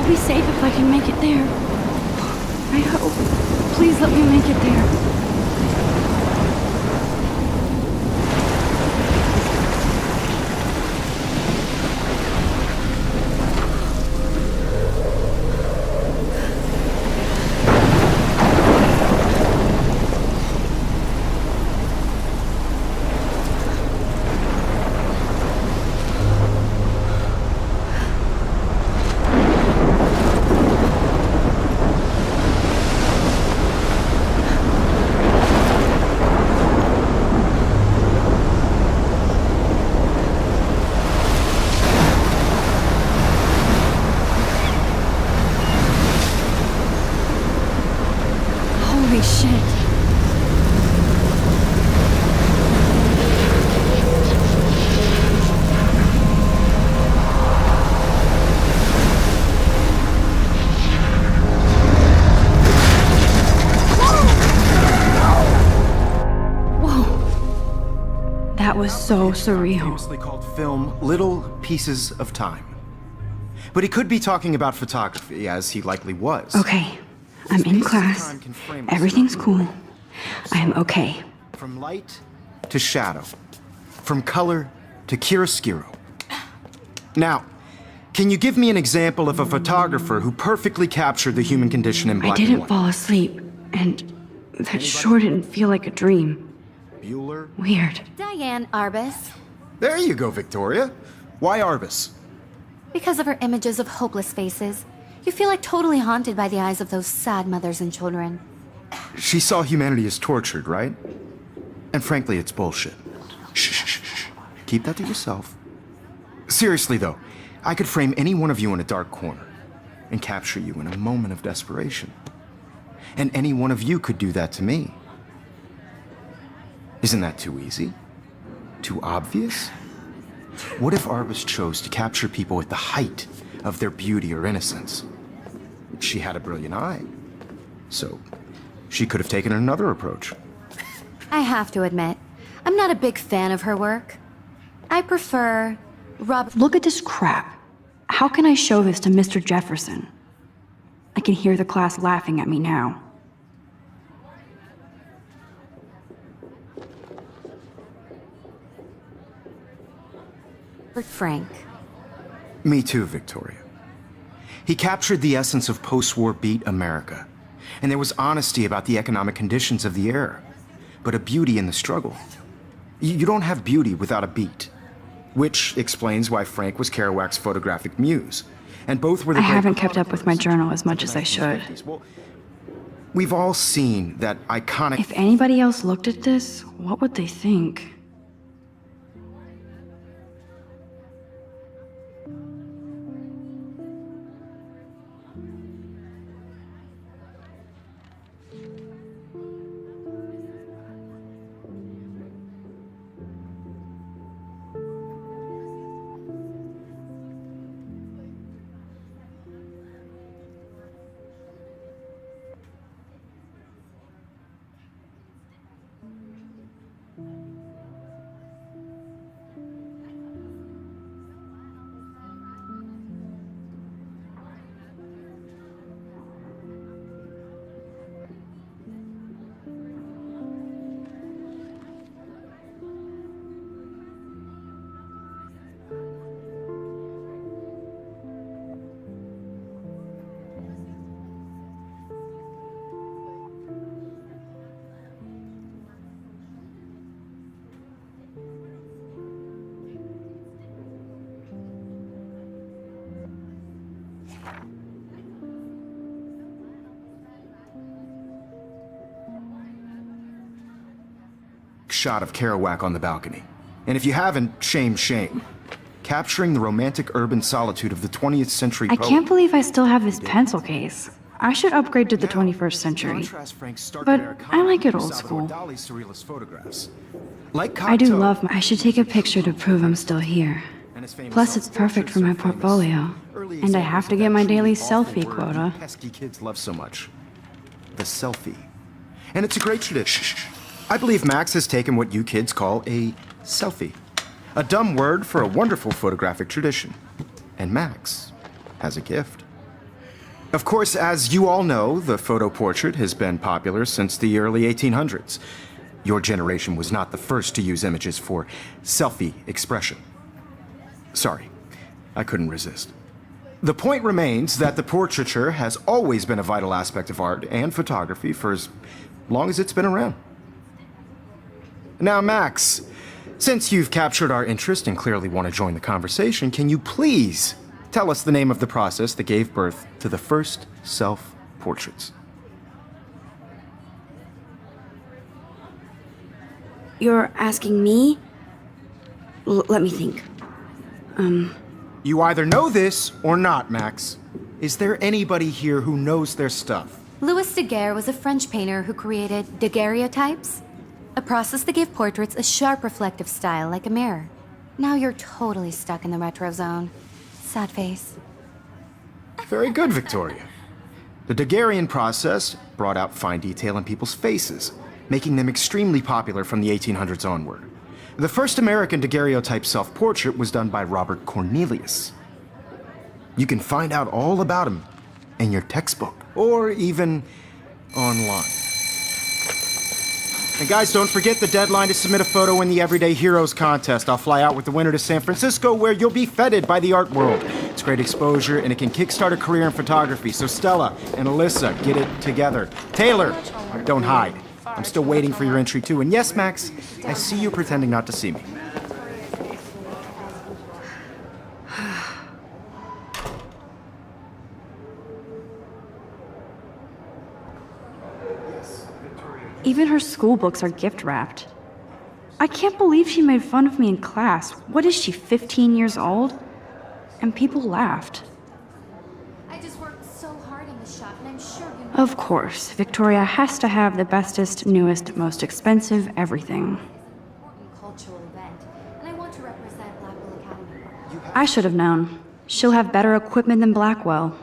I'll be safe if I can make it there. I hope. Please let me make it there. Holy shit. That was so surreal. Famously called film Little Pieces of Time. But he could be talking about photography, as he likely was. Okay, I'm in class. Everything's cool. I am okay. From light to shadow. From color to chiaroscuro. Now, can you give me an example of a photographer who perfectly captured the human condition in I black and didn't white? fall asleep, and that sure didn't feel like a dream. Bueller? Weird. Diane Arbus. There you go, Victoria. Why Arbus? Because of her images of hopeless faces, you feel like totally haunted by the eyes of those sad mothers and children. She saw humanity as tortured, right? And frankly, it's bullshit. Shh, shh, shh, shh. Keep that to yourself. Seriously, though, I could frame any one of you in a dark corner and capture you in a moment of desperation. And any one of you could do that to me. Isn't that too easy? Too obvious? What if Arbus chose to capture people at the height of their beauty or innocence? She had a brilliant eye. So, she could have taken another approach. I have to admit, I'm not a big fan of her work. I prefer Look at this crap. How can I show this to Mr. Jefferson? I can hear the class laughing at me now. Frank. Me too, Victoria. He captured the essence of post-war beat America, and there was honesty about the economic conditions of the era, but a beauty in the struggle. You don't have beauty without a beat, which explains why Frank was Kerouac's photographic muse, and both were the I great haven't kept up with my journal as much as I should. Well, we've all seen that iconic... If anybody else looked at this, what would they think? Shot of Kerouac on the balcony. And if you haven't, shame, shame. Capturing the romantic urban solitude of the 20th century I poet. can't believe I still have this pencil case. I should upgrade to the 21st century. But I like it old school. I do love I should take a picture to prove I'm still here. Plus, it's perfect for my portfolio. And I have to get my daily selfie quota. Pesky kids love so much. The selfie. And it's a great tradition. I believe Max has taken what you kids call a selfie. A dumb word for a wonderful photographic tradition. And Max has a gift. Of course, as you all know, the photo portrait has been popular since the early 1800s. Your generation was not the first to use images for selfie expression. Sorry, I couldn't resist. The point remains that the portraiture has always been a vital aspect of art and photography for as long as it's been around. Now, Max, since you've captured our interest and clearly want to join the conversation, can you please tell us the name of the process that gave birth to the first self-portraits? You're asking me? Let me think. You either know this or not, Max. Is there anybody here who knows their stuff? Louis Daguerre was a French painter who created daguerreotypes, a process that gave portraits a sharp reflective style like a mirror. Now you're totally stuck in the retro zone. Sad face. Very good, Victoria. The Daguerrean process brought out fine detail in people's faces, making them extremely popular from the 1800s onward. The first American daguerreotype self-portrait was done by Robert Cornelius. You can find out all about him in your textbook, or even online. And guys, don't forget the deadline to submit a photo in the Everyday Heroes contest. I'll fly out with the winner to San Francisco, where you'll be feted by the art world. It's great exposure, and it can kickstart a career in photography. So Stella and Alyssa, get it together. Taylor, don't hide. I'm still waiting for your entry too. And yes, Max, I see you pretending not to see me. Even her school books are gift wrapped. I can't believe she made fun of me in class. What is she, 15 years old? And people laughed. I just worked so hard in the shop, and I'm sure you know. Of course, Victoria has to have the bestest, newest, most expensive everything. Important cultural event, and I want to represent Blackwell Academy. I should have known. She'll have better equipment than Blackwell.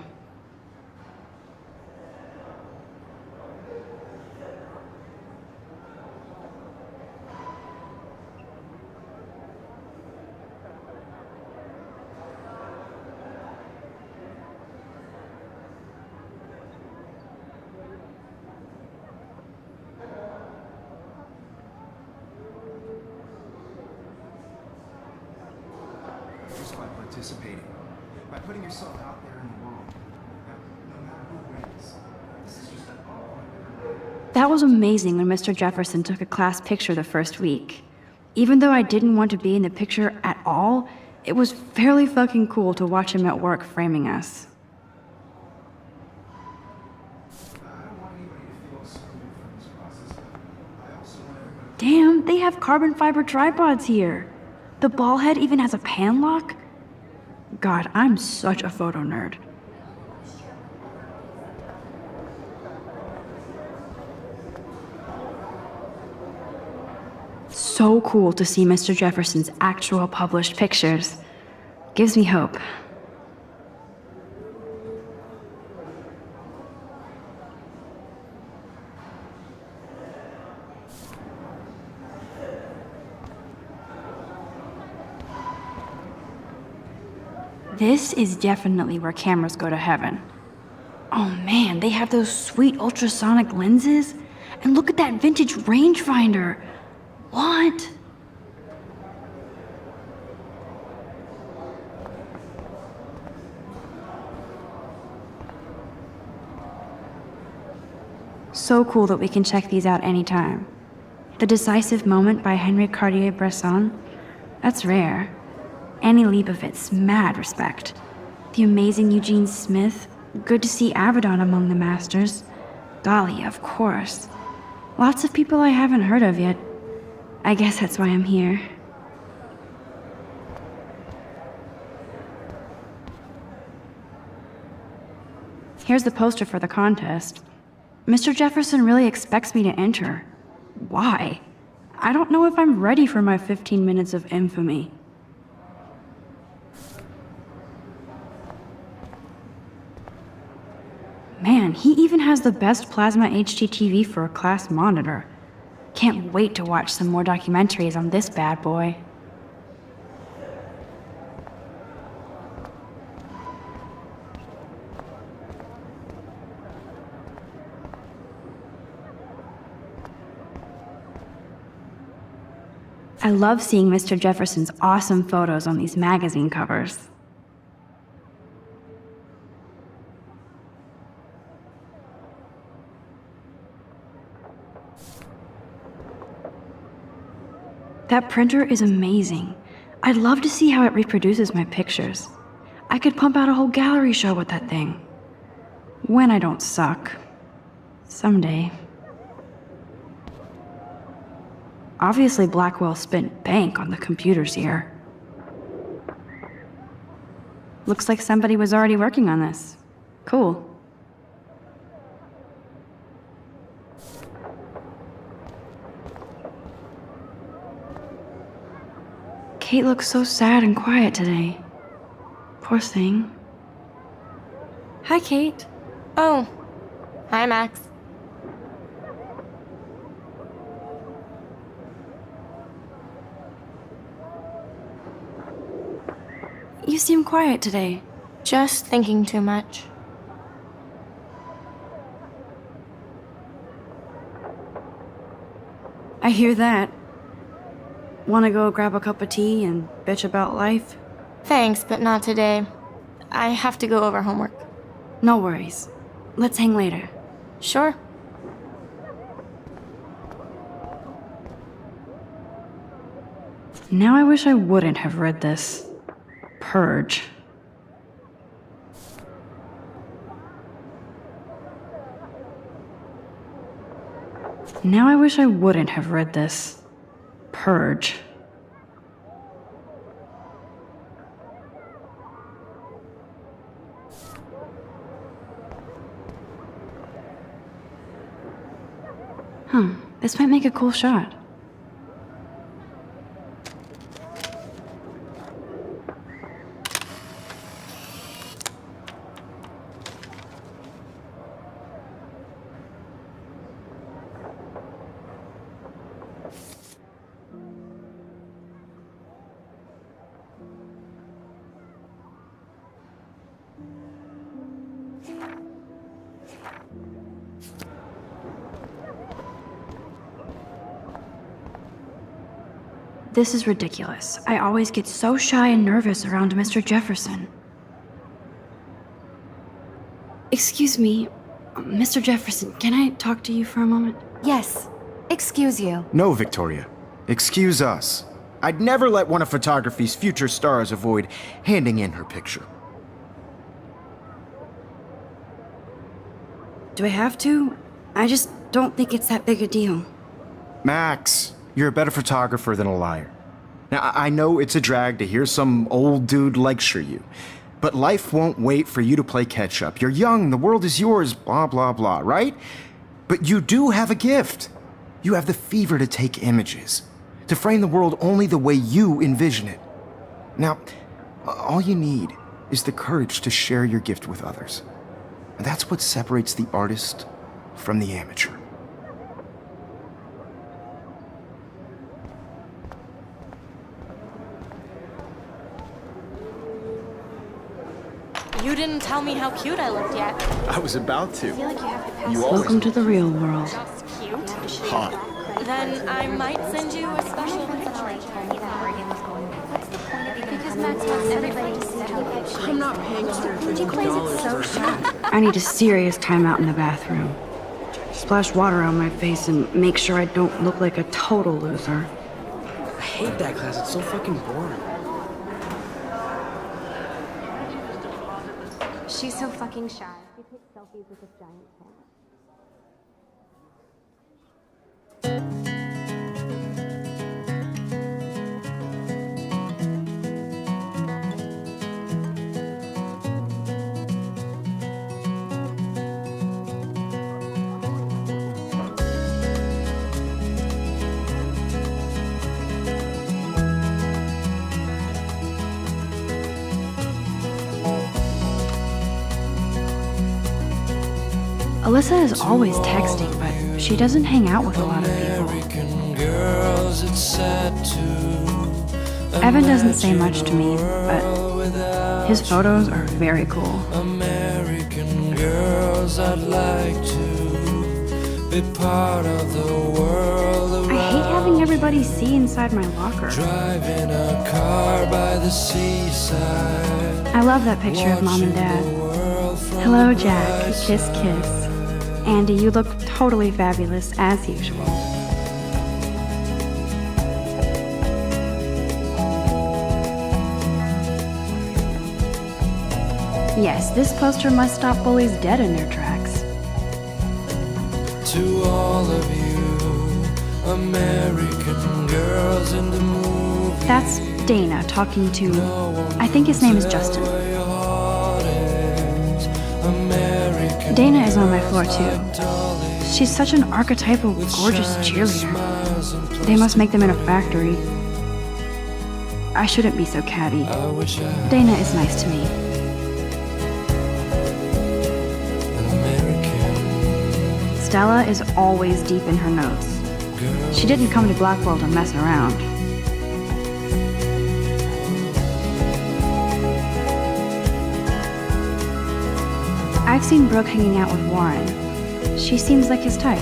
Just by participating, by putting yourself out there in the world, no matter who wins. This is just That was amazing when Mr. Jefferson took a class picture the first week. Even though I didn't want to be in the picture at all, it was fairly fucking cool to watch him at work framing us. Damn, they have carbon fiber tripods here. The ball head even has a pan lock? God, I'm such a photo nerd. So cool to see Mr. Jefferson's actual published pictures. Gives me hope. This is definitely where cameras go to heaven. Oh man, they have those sweet ultrasonic lenses. And look at that vintage rangefinder. What? So cool that we can check these out anytime. The Decisive Moment by Henry Cartier-Bresson? That's rare. Annie Leibovitz, mad respect. The amazing Eugene Smith, good to see Avedon among the masters. Dali, of course. Lots of people I haven't heard of yet. I guess that's why I'm here. Here's the poster for the contest. Mr. Jefferson really expects me to enter. Why? I don't know if I'm ready for my 15 minutes of infamy. Man, he even has the best plasma HDTV for a class monitor. Can't wait to watch some more documentaries on this bad boy. I love seeing Mr. Jefferson's awesome photos on these magazine covers. That printer is amazing. I'd love to see how it reproduces my pictures. I could pump out a whole gallery show with that thing. When I don't suck. Someday. Obviously, Blackwell spent bank on the computers here. Looks like somebody was already working on this. Cool. Kate looks so sad and quiet today. Poor thing. Hi, Kate. Oh. Hi, Max. You seem quiet today. Just thinking too much. I hear that. Wanna go grab a cup of tea and bitch about life? Thanks, but not today. I have to go over homework. No worries. Let's hang later. Sure. Now I wish I wouldn't have read this. Purge. Now I wish I wouldn't have read this. Purge. This might make a cool shot. This is ridiculous. I always get so shy and nervous around Mr. Jefferson. Excuse me, Mr. Jefferson, can I talk to you for a moment? Yes. Excuse you. No, Victoria. Excuse us. I'd never let one of photography's future stars avoid handing in her picture. Do I have to? I just don't think it's that big a deal. Max, you're a better photographer than a liar. Now, I know it's a drag to hear some old dude lecture you, but life won't wait for you to play catch-up. You're young, the world is yours, blah, blah, blah, right? But you do have a gift. You have the fever to take images, to frame the world only the way you envision it. Now, all you need is the courage to share your gift with others. And that's what separates the artist from the amateur. You didn't tell me how cute I looked yet. I was about to. Welcome to the real world. Just cute? Hot. Then I might send you a special picture. Because Max wants everybody to see how I'm not paying $150 for I need a serious timeout in the bathroom. Splash water on my face and make sure I don't look like a total loser. I hate that class, it's so fucking boring. She's so fucking shy. She takes selfies with this giant camera. Alyssa is always texting, but she doesn't hang out with a lot of people. Evan doesn't say much to me, but his photos are very cool. American girls, I'd like to be part of the world. I hate having everybody see inside my locker? Driving a car by the seaside. I love that picture of Mom and Dad. Hello, Jack. Kiss, kiss. Andy, you look totally fabulous, as usual. Yes, this poster must stop bullies dead in their tracks. To all of you, American girls in the movie. That's Dana talking to, I think his name is Justin. Dana is on my floor too. She's such an archetypal, gorgeous cheerleader. They must make them in a factory. I shouldn't be so catty. Dana is nice to me. Stella is always deep in her notes. She didn't come to Blackwell to mess around. I've seen Brooke hanging out with Warren. She seems like his type.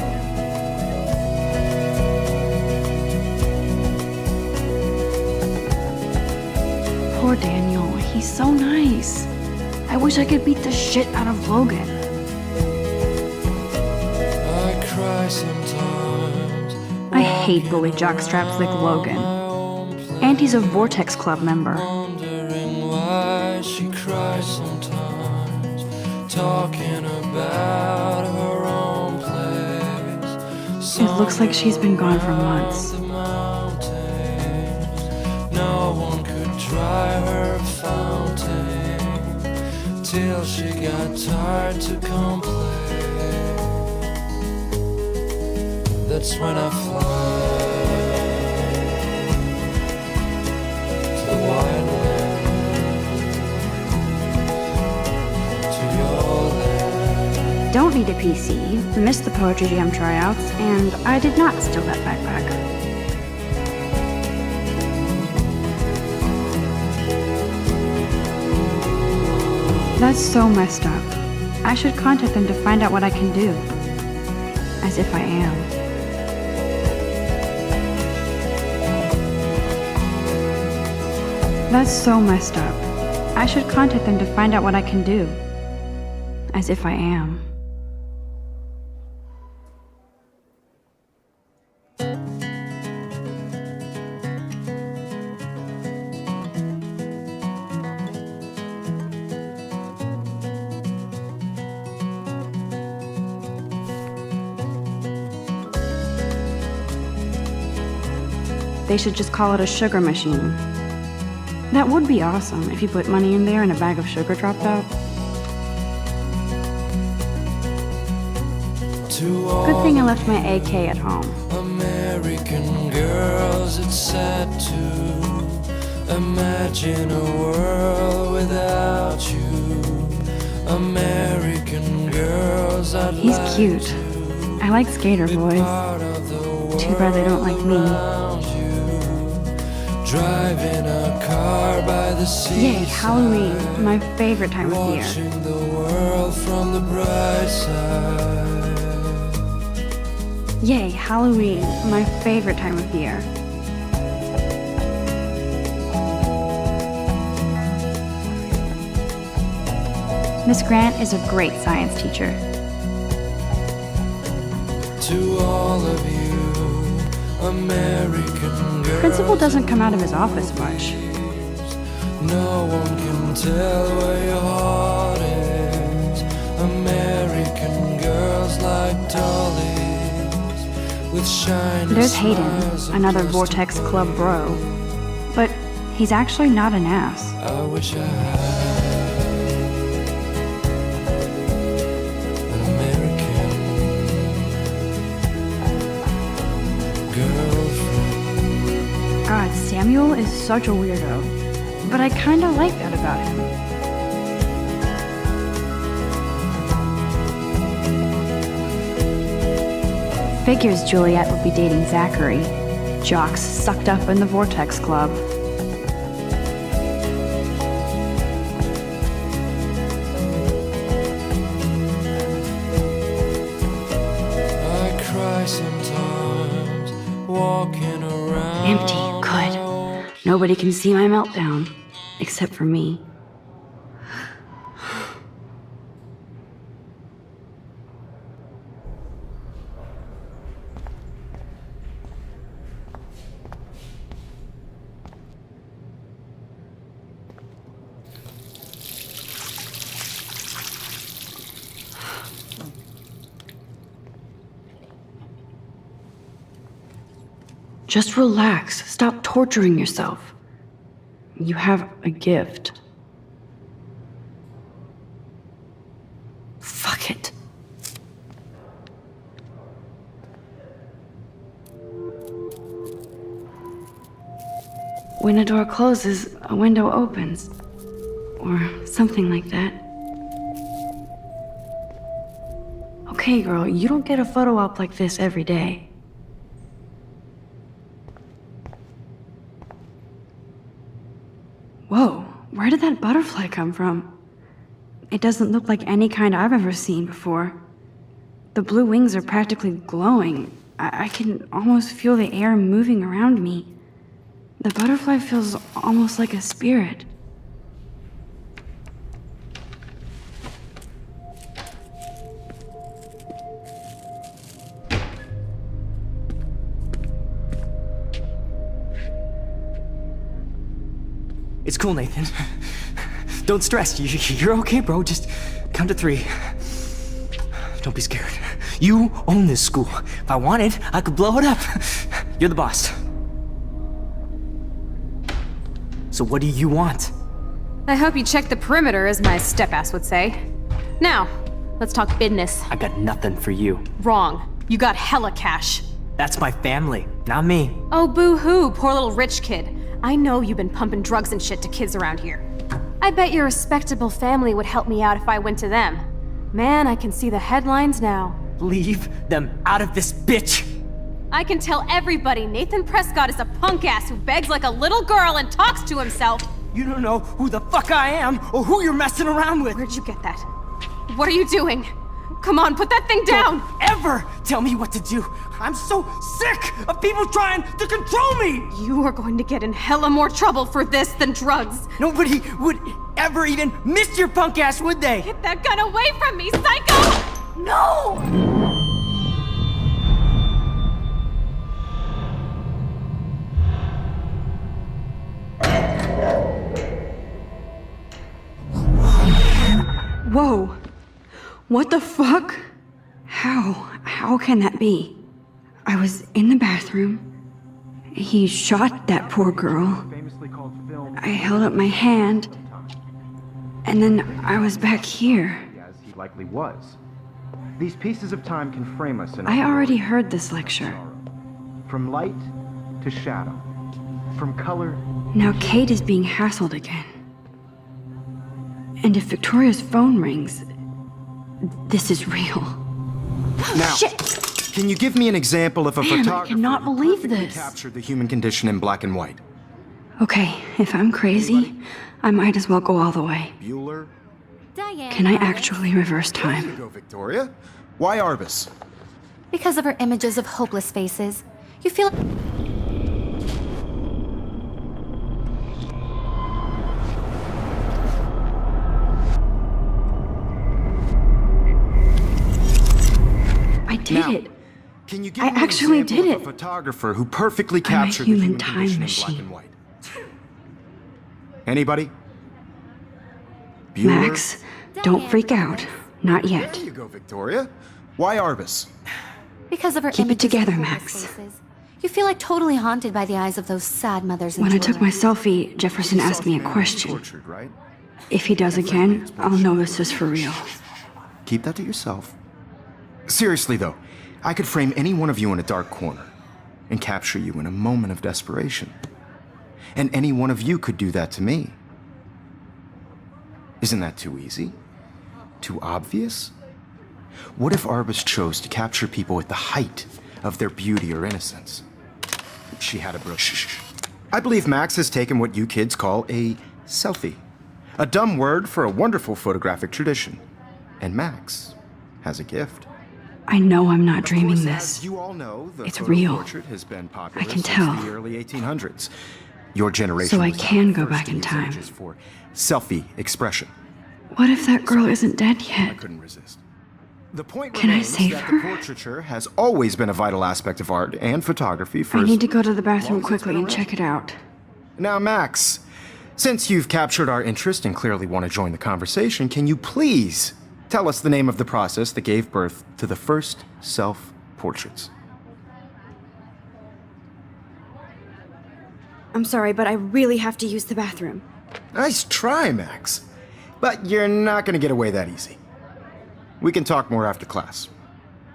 Poor Daniel, he's so nice. I wish I could beat the shit out of Logan. I hate bully jockstraps like Logan. Auntie's a Vortex Club member. Wondering why she cries sometimes, talking about her own place. It looks like she's been gone for months. No one could dry her fountain till she got tired to complain. That's when I fly to the wild land, to your land. Don't need a PC, missed the Poetry Jam tryouts, and I did not steal that backpack. That's so messed up. I should contact them to find out what I can do. As if I am. That's so messed up. I should contact them to find out what I can do. As if I am. They should just call it a sugar machine. That would be awesome if you put money in there and a bag of sugar dropped out. Good thing I left my AK at home. American girls, it's sad to imagine a world without you. American girls, I'd He's like cute. to I like skater be boys. part of the Too bad they don't like me. world around you. Driving a car by the sea. Yay, Halloween, my favorite time of year. Watching the world from the bright side. Yay, Halloween, my favorite time of year. Miss Grant is a great science teacher. To all of you, American girls. Principal doesn't come out of his office much. No one can tell where your heart is. American girls like dollies with shiny There's Hayden, smiles and another crystal Vortex Club bro. But he's actually not an ass. I wish I had an American girlfriend. God, Samuel is such a weirdo. But I kinda like that about him. Figures Juliet would be dating Zachary. Jocks sucked up in the Vortex Club. I cry sometimes, walking around Nobody can see my meltdown, except for me. Just relax. Stop torturing yourself. You have a gift. Fuck it. When a door closes, a window opens. Or something like that. Okay, girl, you don't get a photo op like this every day. Whoa, where did that butterfly come from? It doesn't look like any kind I've ever seen before. The blue wings are practically glowing. I can almost feel the air moving around me. The butterfly feels almost like a spirit. It's cool, Nathan. Don't stress. You're okay, bro. Just count to 3. Don't be scared. You own this school. If I wanted, I could blow it up. You're the boss. So what do you want? I hope you checked the perimeter, as my step-ass would say. Now, let's talk business. I got nothing for you. Wrong. You got hella cash. That's my family, not me. Oh, boo-hoo, poor little rich kid. I know you've been pumping drugs and shit to kids around here. I bet your respectable family would help me out if I went to them. Man, I can see the headlines now. Leave them out of this bitch! I can tell everybody Nathan Prescott is a punk ass who begs like a little girl and talks to himself. You don't know who the fuck I am or who you're messing around with. Where'd you get that? What are you doing? Come on, put that thing down! Don't ever tell me what to do! I'm so sick of people trying to control me! You are going to get in hella more trouble for this than drugs. Nobody would ever even miss your punk ass, would they? Get that gun away from me, psycho! No! Whoa. What the fuck? How can that be? I was in the bathroom. He shot that poor girl. I held up my hand. And then I was back here. As he likely was. These pieces of time can frame us in I already heard this lecture. From light to shadow. From color. Now Kate is being hassled again. And if Victoria's phone rings, this is real. Now, Shit! Can you give me an example of a Man, I photographer cannot who believe perfectly this. captured the human condition in black and white? Okay, if I'm crazy, I might as well go all the way. Bueller? Diane. Can I Arbus. actually reverse There you time? go, Victoria. Why Arbus? Because of her images of hopeless faces. You feel... I did Now, it. Can you give I me an actually example did of it. a photographer who perfectly I'm a captured the human human time condition in machine. black and white? Anybody? Bueller? Max, don't freak out. Not yet. There you go, Victoria. Why Arbus? Because of her Keep it images together, of Max. hopeless faces. You feel like totally haunted by the eyes of those sad mothers and When I took my children. selfie, Jefferson asked me a question. Tortured, right? If he does again, I'll know this is for real. Keep that to yourself. Seriously, though, I could frame any one of you in a dark corner and capture you in a moment of desperation. And any one of you could do that to me. Isn't that too easy? Too obvious? What if Arbus chose to capture people at the height of their beauty or innocence? She had a brush. I believe Max has taken what you kids call a selfie. A dumb word for a wonderful photographic tradition. And Max has a gift. I know I'm not dreaming Of course, this. as you all know, the It's photo real. portrait has been popular I can since tell. the early 1800s. Your generation. So I was the can go first back to in use time. images for selfie expression. What if that girl isn't dead I yet? couldn't resist. The point Can I remains save that her? the portraiture has always been a vital aspect of art and photography for I as need to go to the bathroom long as it's quickly been and check it out. Now, Max, since you've captured our interest and clearly want to join the conversation, can you please tell us the name of the process that gave birth to the first self-portraits? I'm sorry, but I really have to use the bathroom. Nice try, Max. But you're not going to get away that easy. We can talk more after class.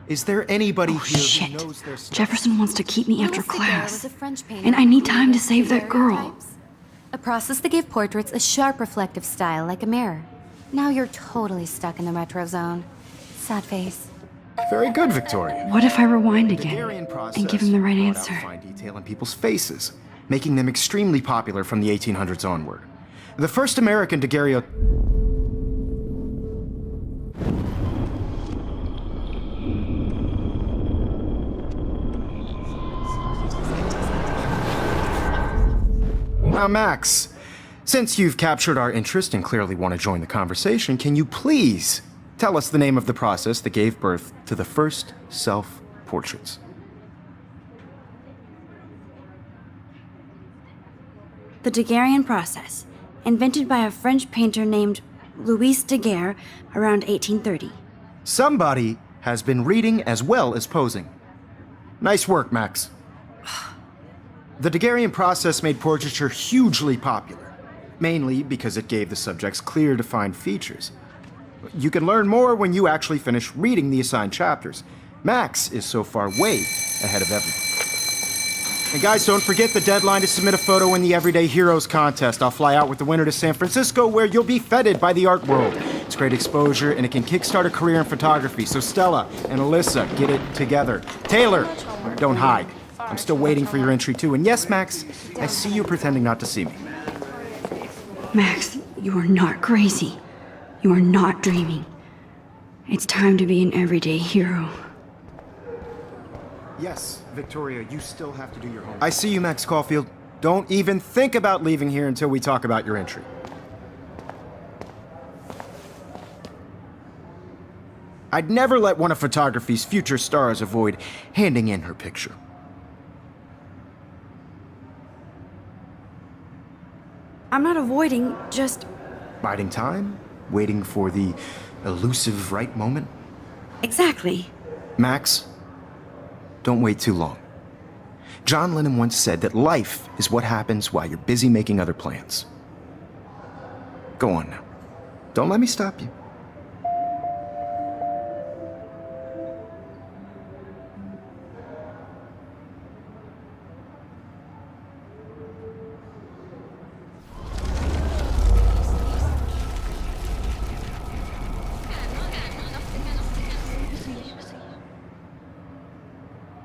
Is there anybody Oh, here shit. who knows their stuff? Jefferson wants to keep me after Louis Daguerre class. was a French painter And I need who time to created save that girl. daguerreotypes, a process that gave portraits a sharp reflective style like a mirror. Now you're totally stuck in the retro zone. Sad face. Very good, Victoria. What if I rewind The again Daguerrean process and give him the right brought out answer? fine detail in people's faces, making them extremely popular from the 1800s onward. The first American daguerreotype. Now, Max, since you've captured our interest and clearly want to join the conversation, can you please tell us the name of the process that gave birth to the first self-portraits? The Daguerrean process, invented by a French painter named Louis Daguerre around 1830. Somebody has been reading as well as posing. Nice work, Max. The Daguerrean process made portraiture hugely popular, mainly because it gave the subjects clear, defined features. You can learn more when you actually finish reading the assigned chapters. Max is so far way ahead of everyone. And guys, don't forget the deadline to submit a photo in the Everyday Heroes contest. I'll fly out with the winner to San Francisco, where you'll be feted by the art world. It's great exposure, and it can kickstart a career in photography. So Stella and Alyssa, get it together. Taylor, don't hide. I'm still waiting for your entry too. And yes, Max, I see you pretending not to see me. Max, you are not crazy. You are not dreaming. It's time to be an everyday hero. Yes, Victoria, you still have to do your homework. I see you, Max Caulfield. Don't even think about leaving here until we talk about your entry. I'd never let one of photography's future stars avoid handing in her picture. I'm not avoiding, just... Biding time? Waiting for the elusive right moment? Exactly. Max, don't wait too long. John Lennon once said that life is what happens while you're busy making other plans. Go on now. Don't let me stop you.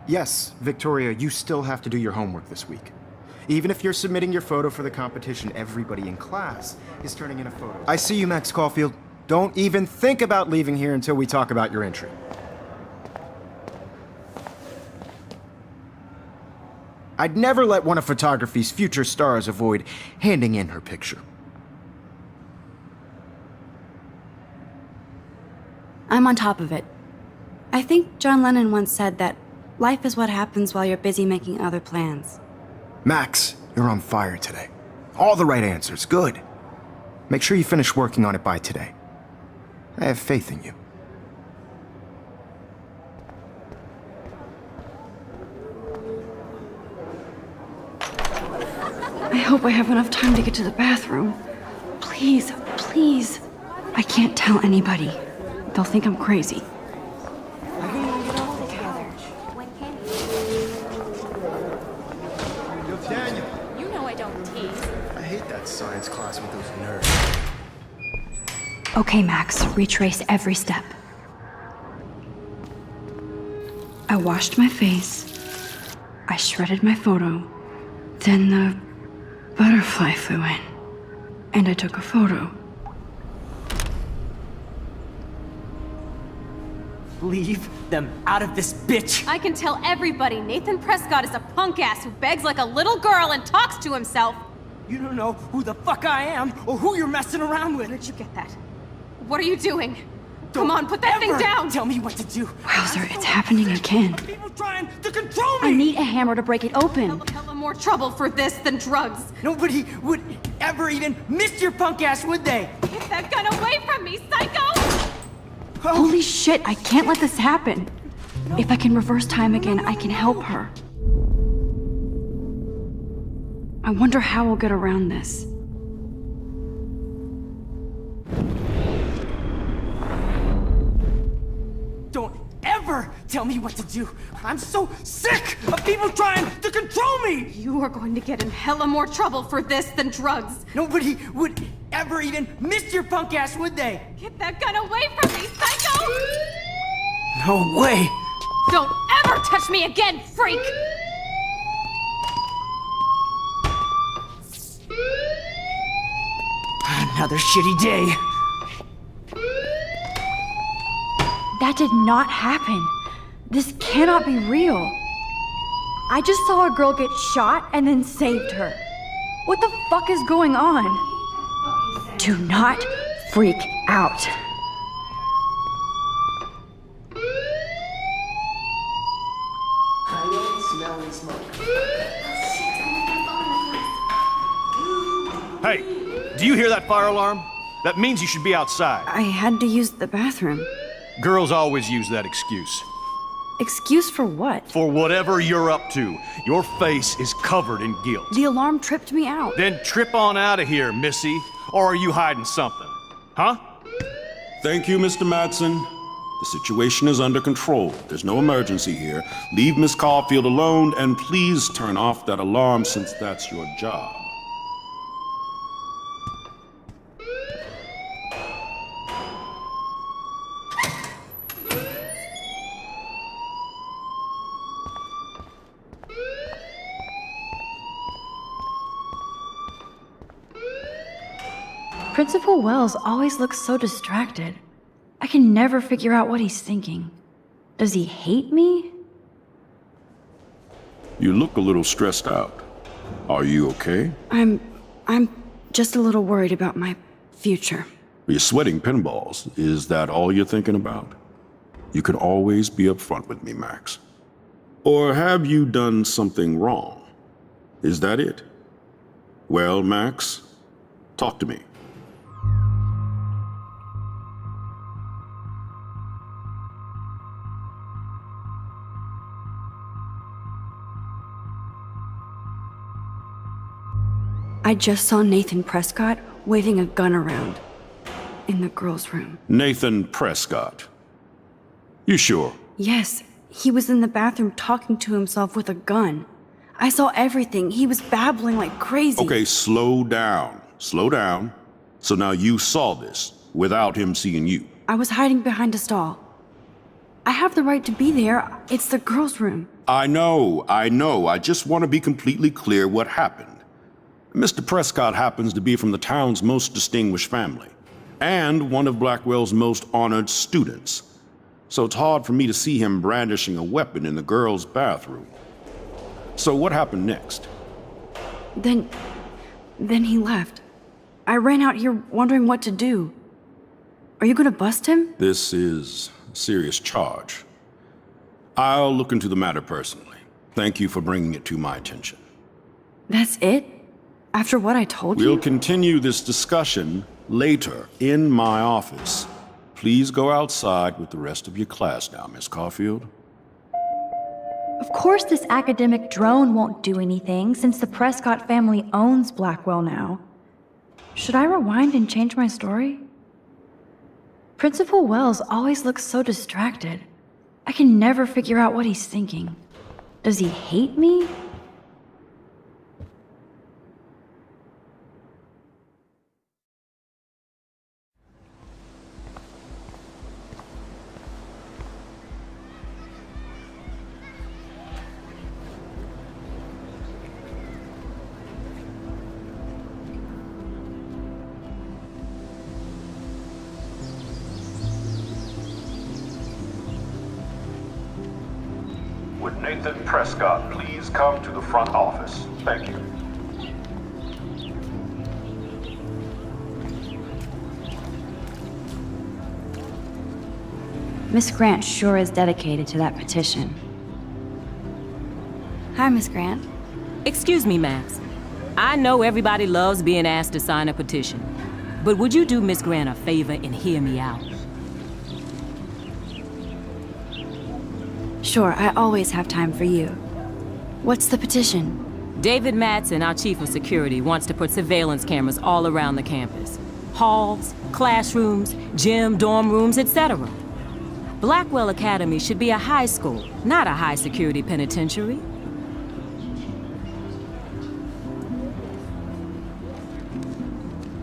Yes, Victoria, you still have to do your homework this week. Even if you're submitting your photo for the competition, everybody in class is turning in a photo. I see you, Max Caulfield. Don't even think about leaving here until we talk about your entry. I'd never let one of photography's future stars avoid handing in her picture. I'm on top of it. I think John Lennon once said that life is what happens while you're busy making other plans. Max, you're on fire today. All the right answers, good. Make sure you finish working on it by today. I have faith in you. I hope I have enough time to get to the bathroom. Please, please. I can't tell anybody. They'll think I'm crazy. Daniel, You know I don't tease. I hate that science class with those nerds. Okay, Max, retrace every step. I washed my face. I shredded my photo. Then the butterfly flew in. And I took a photo. leave them out of this bitch. I can tell everybody Nathan Prescott is a punk ass who begs like a little girl and talks to himself. You don't know who the fuck I am or who you're messing around with. Where'd you get that? What are you doing? Come on, put that thing down! Tell me what to do. Wowzer, it's happening again. People trying to control me! I need a hammer to break it open. Hella more trouble for this than drugs. Nobody would ever even miss your punk ass, would they? Get that gun away from me, psycho! Holy shit, I can't let this happen. If I can reverse time again, I can help her. I wonder how we'll get around this. Don't ever tell me what to do. I'm so sick of people trying to control me! You are going to get in hella more trouble for this than drugs. Nobody would ever even miss your punk ass, would they? Get that gun away from me, psycho! No way! Don't ever touch me again, freak! Another shitty day. That did not happen. This cannot be real. I just saw a girl get shot and then saved her. What the fuck is going on? Do not freak out. Hey, do you hear that fire alarm? That means you should be outside. I had to use the bathroom. Girls always use that excuse. Excuse for what? For whatever you're up to, your face is covered in guilt. The alarm tripped me out. Then trip on out of here, Missy. Or are you hiding something? Huh? Thank you, Mr. Madsen. The situation is under control. There's no emergency here. Leave Miss Caulfield alone, and please turn off that alarm since that's your job. Principal Wells always looks so distracted. I can never figure out what he's thinking. Does he hate me? You look a little stressed out. Are you okay? I'm just a little worried about my future. You're sweating pinballs. Is that all you're thinking about? You can always be upfront with me, Max. Or have you done something wrong? Is that it? Well, Max, talk to me. I just saw Nathan Prescott waving a gun around in the girls' room. Nathan Prescott. You sure? Yes, he was in the bathroom talking to himself with a gun. I saw everything. He was babbling like crazy. Okay, slow down. Slow down. So now you saw this without him seeing you. I was hiding behind a stall. I have the right to be there. It's the girls' room. I know. I just want to be completely clear what happened. Mr. Prescott happens to be from the town's most distinguished family, and one of Blackwell's most honored students. So it's hard for me to see him brandishing a weapon in the girls' bathroom. So what happened next? Then he left. I ran out here wondering what to do. Are you gonna bust him? This is a serious charge. I'll look into the matter personally. Thank you for bringing it to my attention. That's it? After what I told you? We'll continue this discussion later in my office. Please go outside with the rest of your class now, Miss Caulfield. Of course this academic drone won't do anything since the Prescott family owns Blackwell now. Should I rewind and change my story? Principal Wells always looks so distracted. I can never figure out what he's thinking. Does he hate me? Nathan Prescott, please come to the front office. Thank you. Miss Grant sure is dedicated to that petition. Hi, Miss Grant. Excuse me, Max. I know everybody loves being asked to sign a petition, but would you do Miss Grant a favor and hear me out? Sure, I always have time for you. What's the petition? David Madsen, our chief of security, wants to put surveillance cameras all around the campus. Halls, classrooms, gym, dorm rooms, etc. Blackwell Academy should be a high school, not a high-security penitentiary.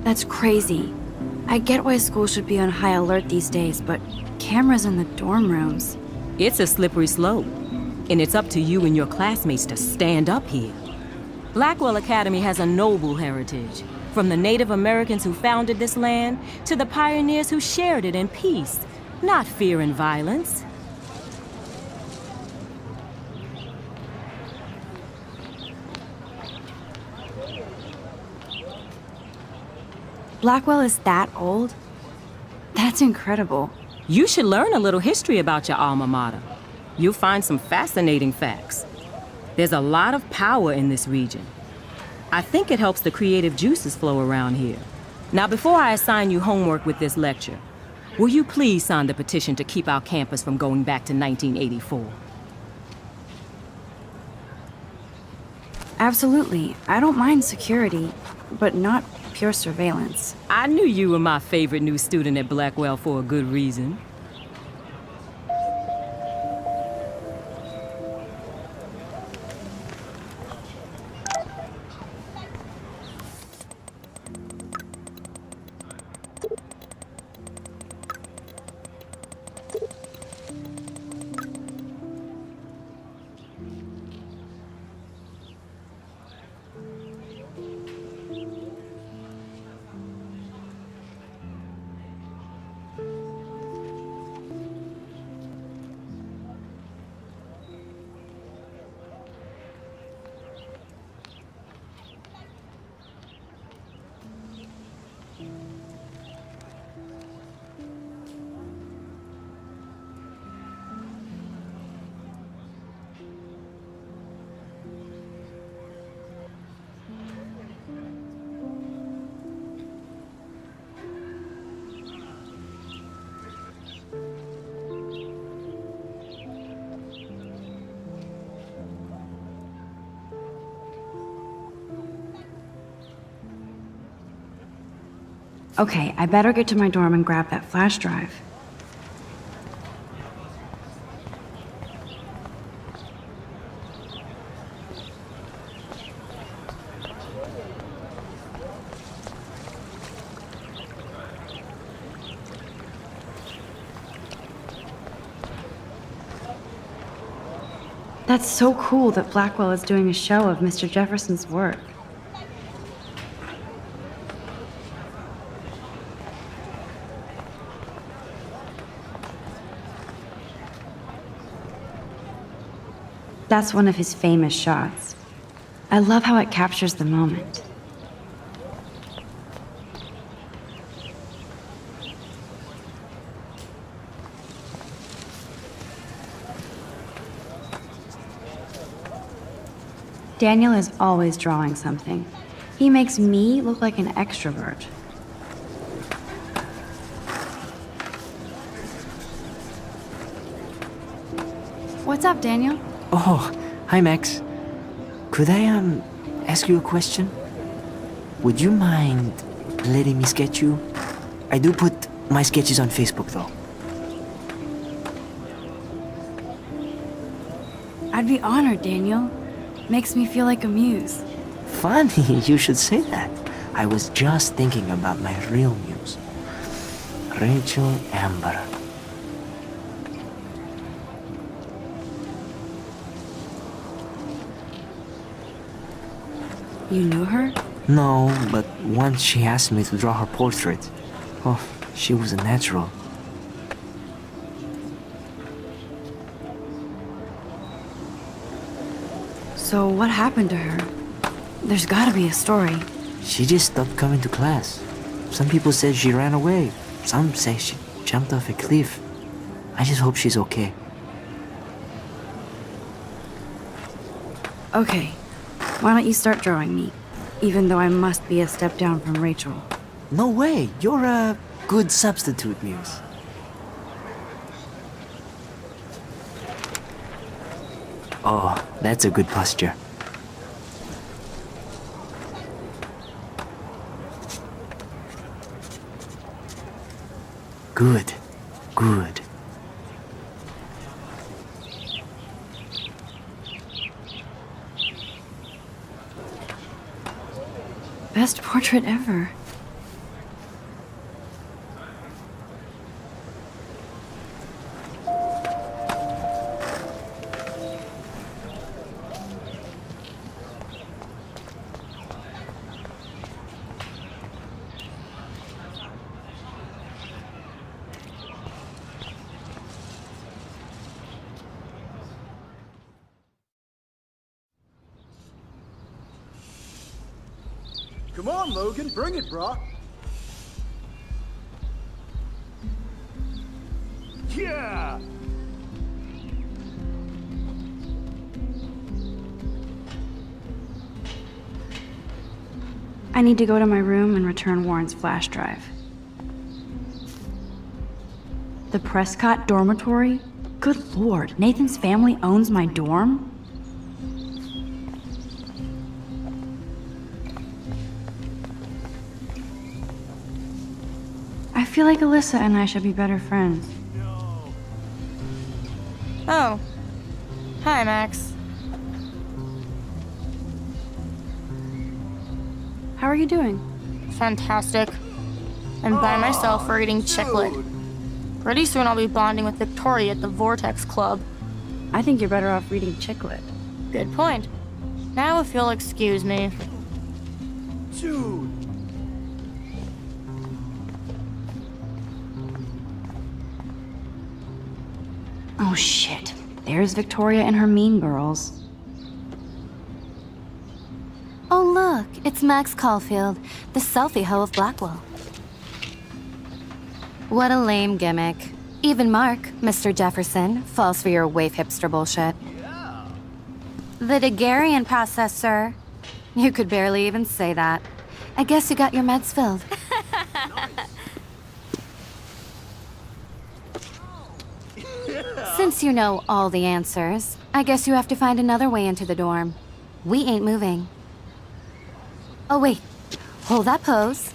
That's crazy. I get why schools should be on high alert these days, but cameras in the dorm rooms. It's a slippery slope, and it's up to you and your classmates to stand up here. Blackwell Academy has a noble heritage, from the Native Americans who founded this land to the pioneers who shared it in peace, not fear and violence. Blackwell is that old? That's incredible. You should learn a little history about your alma mater. You'll find some fascinating facts. There's a lot of power in this region. I think it helps the creative juices flow around here. Now, before I assign you homework with this lecture, will you please sign the petition to keep our campus from going back to 1984? Absolutely. I don't mind security, but not pure surveillance. I knew you were my favorite new student at Blackwell for a good reason. Okay, I better get to my dorm and grab that flash drive. That's so cool that Blackwell is doing a show of Mr. Jefferson's work. That's one of his famous shots. I love how it captures the moment. Daniel is always drawing something. He makes me look like an extrovert. What's up, Daniel? Oh, hi Max. Could I, ask you a question? Would you mind letting me sketch you? I do put my sketches on Facebook, though. I'd be honored, Daniel. Makes me feel like a muse. Funny, you should say that. I was just thinking about my real muse. Rachel Amber. You knew her? No, but once she asked me to draw her portrait. Oh, she was a natural. So what happened to her? There's gotta be a story. She just stopped coming to class. Some people said she ran away. Some say she jumped off a cliff. I just hope she's okay. Okay, why don't you start drawing me? Even though I must be a step down from Rachel. No way, you're a good substitute, Muse. Oh, that's a good posture. Good, good. Best portrait ever. Come on, Logan, bring it, brah. Yeah! I need to go to my room and return Warren's flash drive. The Prescott dormitory? Good lord, Nathan's family owns my dorm? I feel like Alyssa and I should be better friends. Oh. Hi, Max. How are you doing? Fantastic. I'm by myself reading Chicklet. Pretty soon I'll be bonding with Victoria at the Vortex Club. I think you're better off reading Chicklet. Good point. Now if you'll excuse me. Dude! Oh shit. There's Victoria and her mean girls. Oh look, it's Max Caulfield, the selfie hoe of Blackwell. What a lame gimmick. Even Mark, Mr. Jefferson, falls for your wave hipster bullshit. The Daguerrean process, sir. You could barely even say that. I guess you got your meds filled. Since you know all the answers, I guess you have to find another way into the dorm. We ain't moving. Oh wait, hold that pose.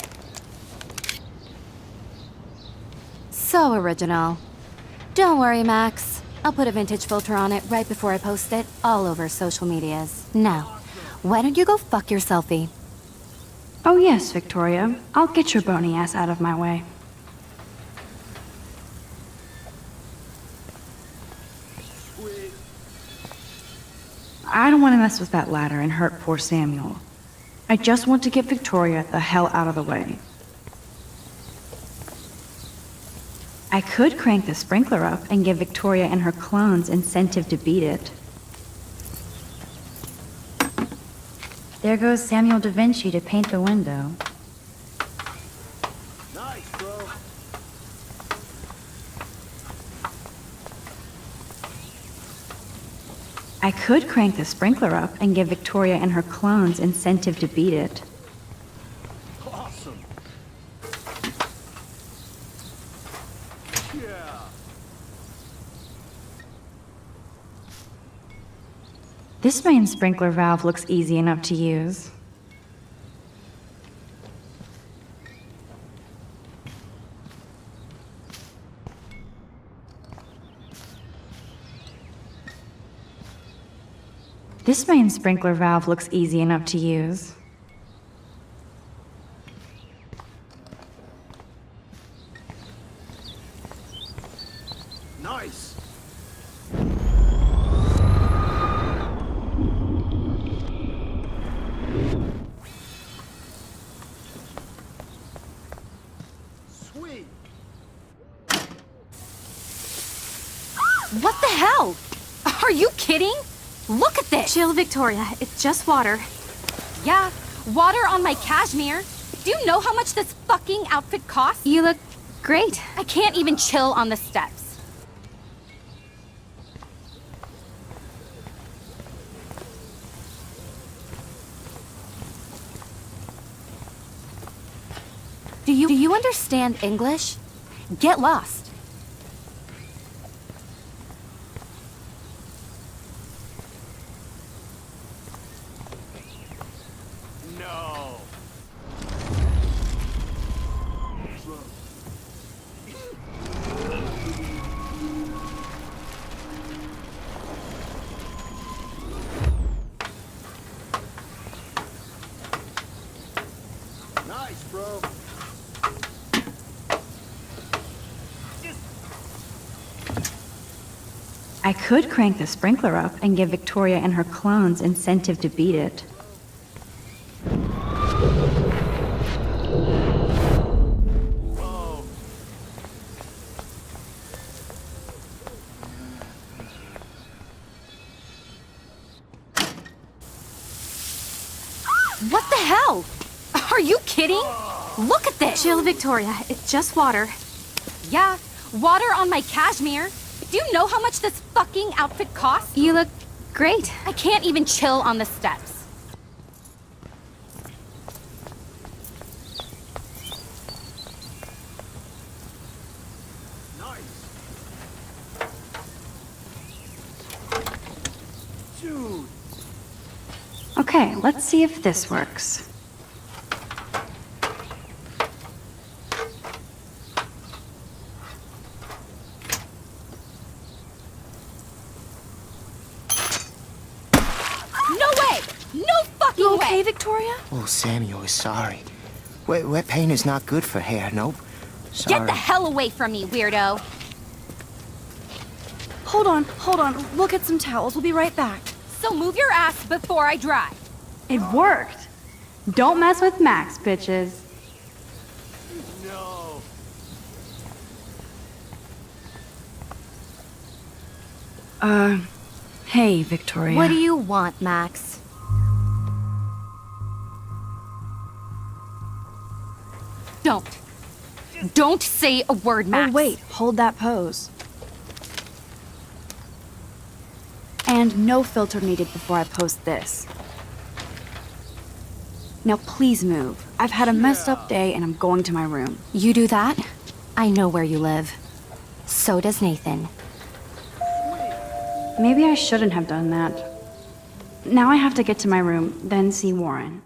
So original. Don't worry, Max. I'll put a vintage filter on it right before I post it all over social medias. Now, why don't you go fuck your selfie? Oh yes, Victoria. I'll get your bony ass out of my way. I don't want to mess with that ladder and hurt poor Samuel. I just want to get Victoria the hell out of the way. I could crank the sprinkler up and give Victoria and her clones incentive to beat it. There goes Samuel da Vinci to paint the window. Nice, bro. I could crank the sprinkler up and give Victoria and her clones incentive to beat it. Awesome. Yeah. This main sprinkler valve looks easy enough to use. This main sprinkler valve looks easy enough to use. Nice. Sweet. What the hell? Are you kidding? Look at this! Chill, Victoria. It's just water. Yeah, water on my cashmere. Do you know how much this fucking outfit costs? You look great. I can't even chill on the steps. Do you understand English? Get lost. No. Nice, bro. I could crank the sprinkler up and give Victoria and her clones incentive to beat it. What the hell? Are you kidding? Look at this! Chill, Victoria. It's just water. Yeah, water on my cashmere. Do you know how much this fucking outfit costs? You look great. I can't even chill on the steps. Nice. Dude. Okay, let's see if this works. You okay, Victoria? Oh, Samuel is sorry. Wet paint is not good for hair, nope. Sorry. Get the hell away from me, weirdo! Hold on. We'll get some towels. We'll be right back. So move your ass before I dry. It worked. Don't mess with Max, bitches. No. Hey, Victoria. What do you want, Max? Don't say a word, Max. Oh, wait. Hold that pose. And no filter needed before I post this. Now please move. I've had a messed up day and I'm going to my room. You do that? I know where you live. So does Nathan. Maybe I shouldn't have done that. Now I have to get to my room, then see Warren.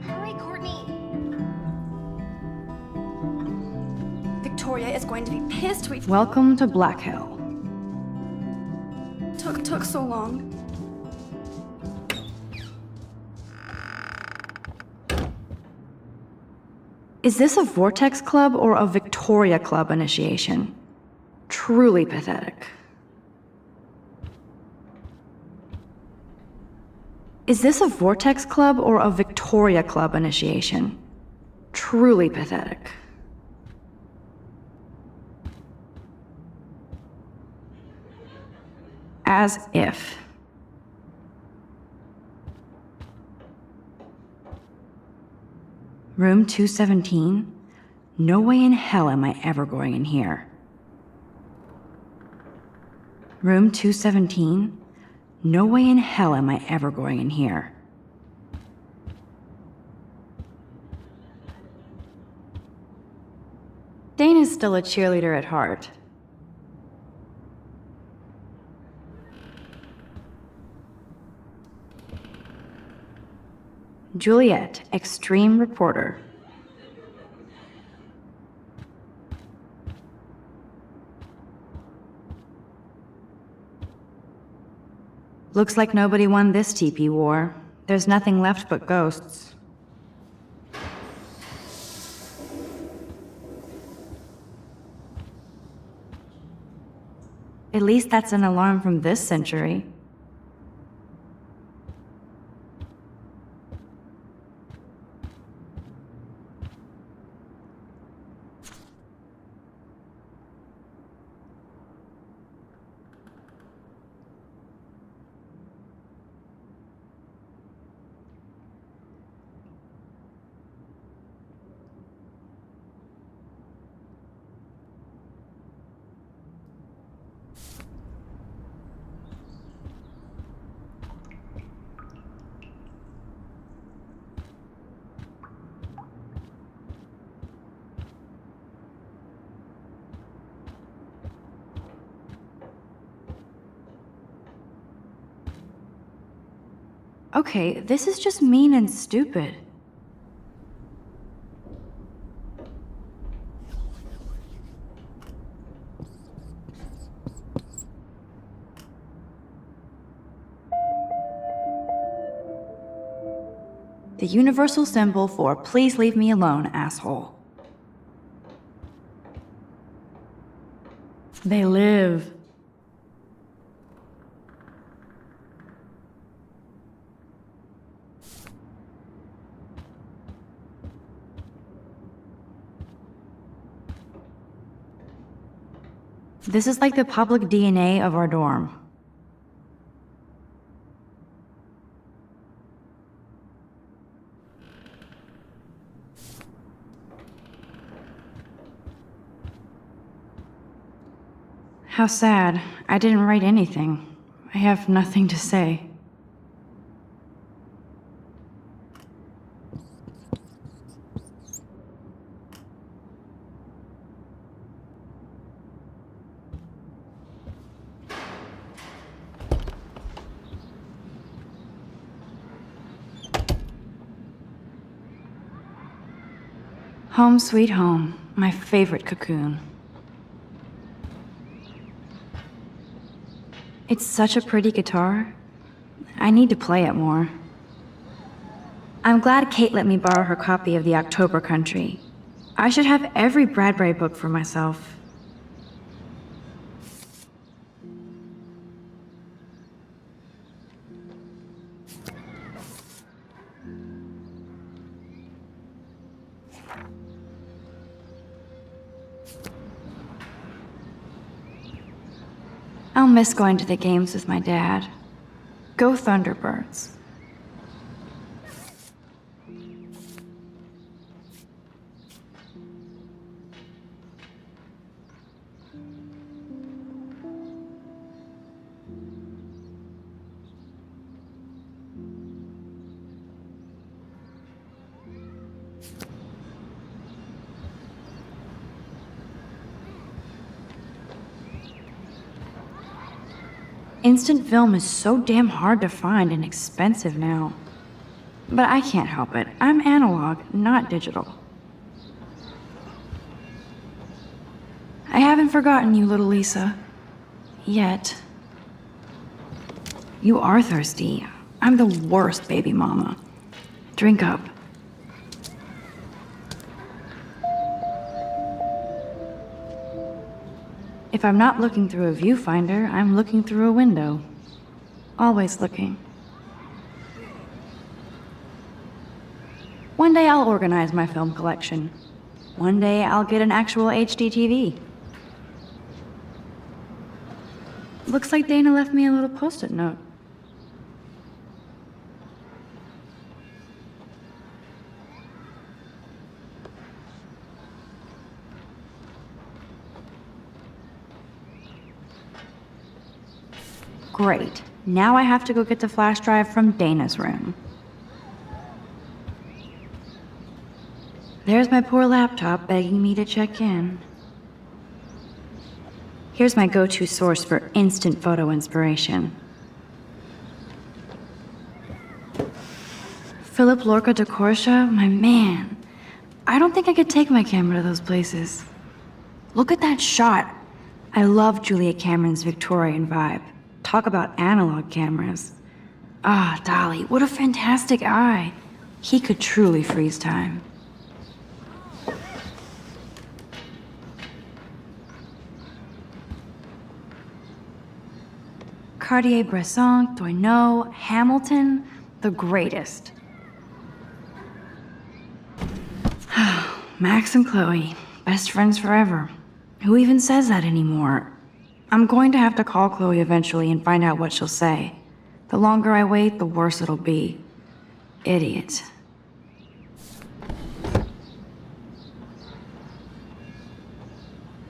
Hurry, Courtney! Victoria is going to be pissed we Welcome to Black Hill. took so long. Is this a Vortex Club or a Victoria Club initiation? Truly pathetic. Is this a Vortex Club or a Victoria Club initiation? Truly pathetic. As if. Room 217? No way in hell am I ever going in here. Room 217? No way in hell am I ever going in here. Dana's still a cheerleader at heart. Juliet, extreme reporter. Looks like nobody won this TP war. There's nothing left but ghosts. At least that's an alarm from this century. Okay, this is just mean and stupid. The universal symbol for please leave me alone, asshole. They live. This is like the public DNA of our dorm. How sad. I didn't write anything. I have nothing to say. Home sweet home, my favorite cocoon. It's such a pretty guitar. I need to play it more. I'm glad Kate let me borrow her copy of the October Country. I should have every Bradbury book for myself. I'll miss going to the games with my dad. Go Thunderbirds. Instant film is so damn hard to find and expensive now. But I can't help it. I'm analog, not digital. I haven't forgotten you, little Lisa. Yet. You are thirsty. I'm the worst baby mama. Drink up. If I'm not looking through a viewfinder, I'm looking through a window. Always looking. One day I'll organize my film collection. One day I'll get an actual HD TV. Looks like Dana left me a little post-it note. Great. Now I have to go get the flash drive from Dana's room. There's my poor laptop begging me to check in. Here's my go-to source for instant photo inspiration. Philip Lorca de Corsia, my man. I don't think I could take my camera to those places. Look at that shot. I love Julia Cameron's Victorian vibe. Talk about analog cameras. Ah, Dolly, what a fantastic eye. He could truly freeze time. Cartier-Bresson, Dontnod, Hamilton, the greatest. Max and Chloe, best friends forever. Who even says that anymore? I'm going to have to call Chloe eventually and find out what she'll say. The longer I wait, the worse it'll be. Idiot.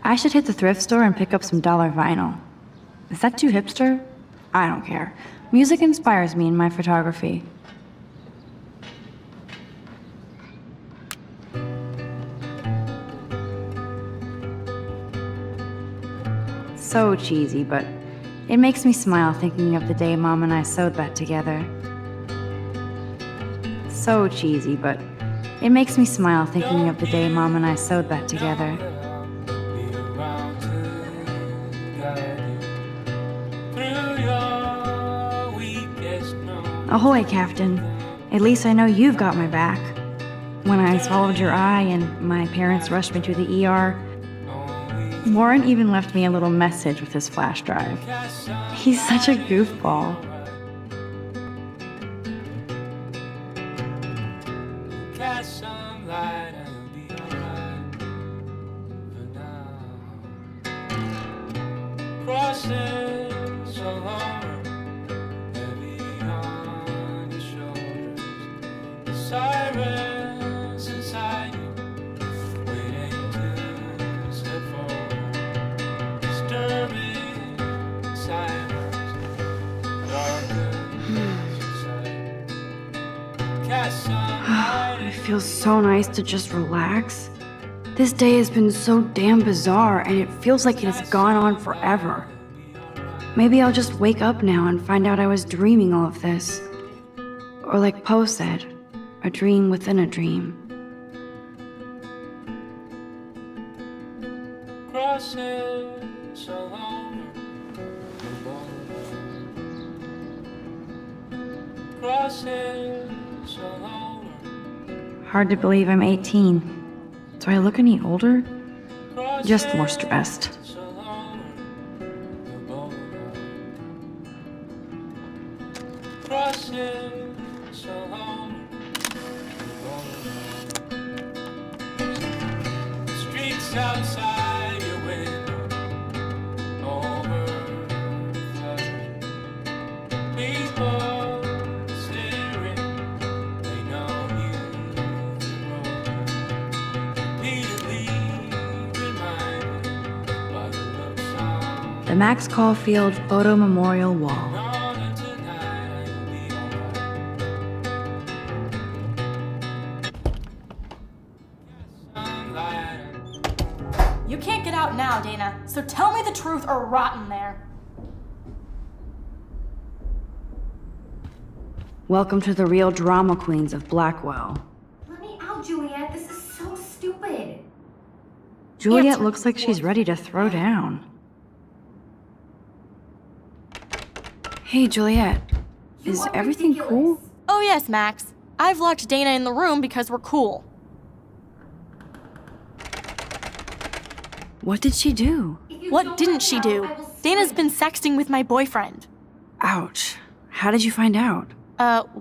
I should hit the thrift store and pick up some dollar vinyl. Is that too hipster? I don't care. Music inspires me in my photography. So cheesy, but it makes me smile thinking of the day Mom and I sewed that together. So cheesy, but it makes me smile thinking of the day Mom and I sewed that together. Ahoy, Captain. At least I know you've got my back. When I swallowed your eye and my parents rushed me to the ER, Warren even left me a little message with his flash drive. He's such a goofball. It feels so nice to just relax. This day has been so damn bizarre, and it feels like it has gone on forever. Maybe I'll just wake up now and find out I was dreaming all of this. Or like Poe said, a dream within a dream. Hard to believe I'm 18. Do I look any older? Just more stressed. The Max Caulfield Photo Memorial Wall. You can't get out now, Dana, so tell me the truth or rot in there. Welcome to the real drama queens of Blackwell. Let me out, Juliet. This is so stupid. Juliet looks like she's ready to throw down. Hey, Juliet. Is everything cool? Oh yes, Max. I've locked Dana in the room because we're cool. What did she do? What didn't she do? Dana's been sexting with my boyfriend. Ouch. How did you find out?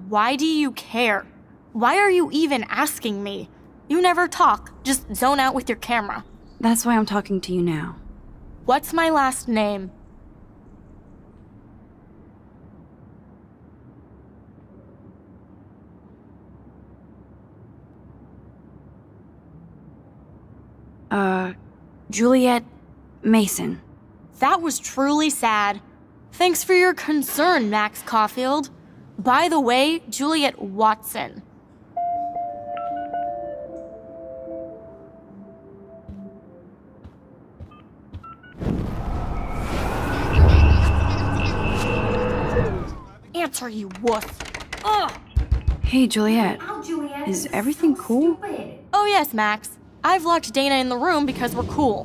Why do you care? Why are you even asking me? You never talk, just zone out with your camera. That's why I'm talking to you now. What's my last name? Juliet Mason. That was truly sad. Thanks for your concern, Max Caulfield. By the way, Juliet Watson. Answer, you wuss. Ugh! Hey, Juliet. Is everything cool? Oh yes, Max. I've locked Dana in the room because we're cool.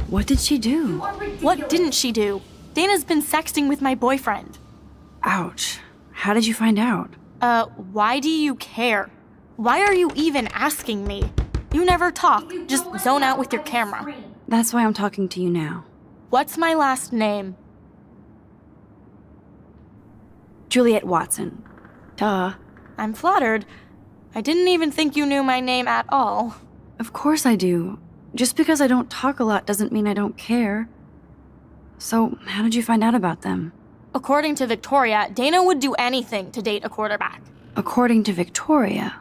What did she do? What didn't she do? Dana's been sexting with my boyfriend. Ouch. How did you find out? Why do you care? Why are you even asking me? You never talk, just zone out with your camera. That's why I'm talking to you now. What's my last name? Juliet Watson. Duh. I'm flattered. I didn't even think you knew my name at all. Of course I do. Just because I don't talk a lot doesn't mean I don't care. So, how did you find out about them? According to Victoria, Dana would do anything to date a quarterback. According to Victoria?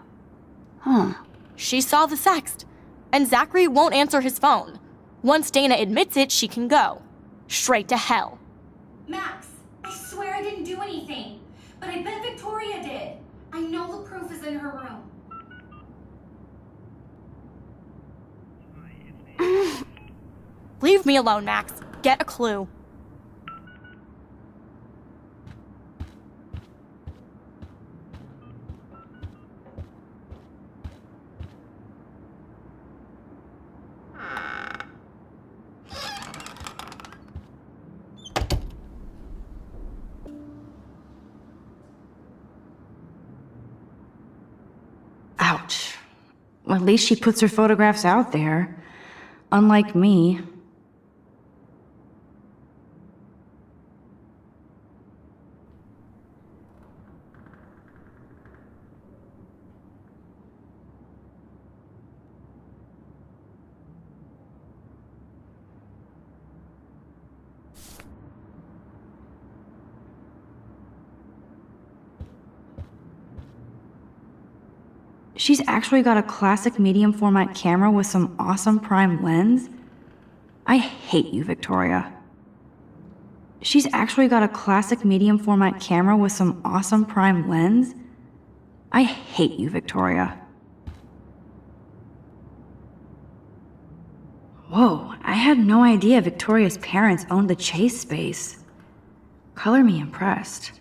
Huh. She saw the sext, and Zachary won't answer his phone. Once Dana admits it, she can go. Straight to hell. Max, I swear I didn't do anything. But I bet Victoria did. I know the proof is in her room. Leave me alone, Max. Get a clue. Ouch. Well, at least she puts her photographs out there. Unlike me. She's actually got a classic medium format camera with some awesome prime lens. I hate you, Victoria. She's actually got a classic medium format camera with some awesome prime lens. I hate you, Victoria. Whoa, I had no idea Victoria's parents owned the chase space. Color me impressed.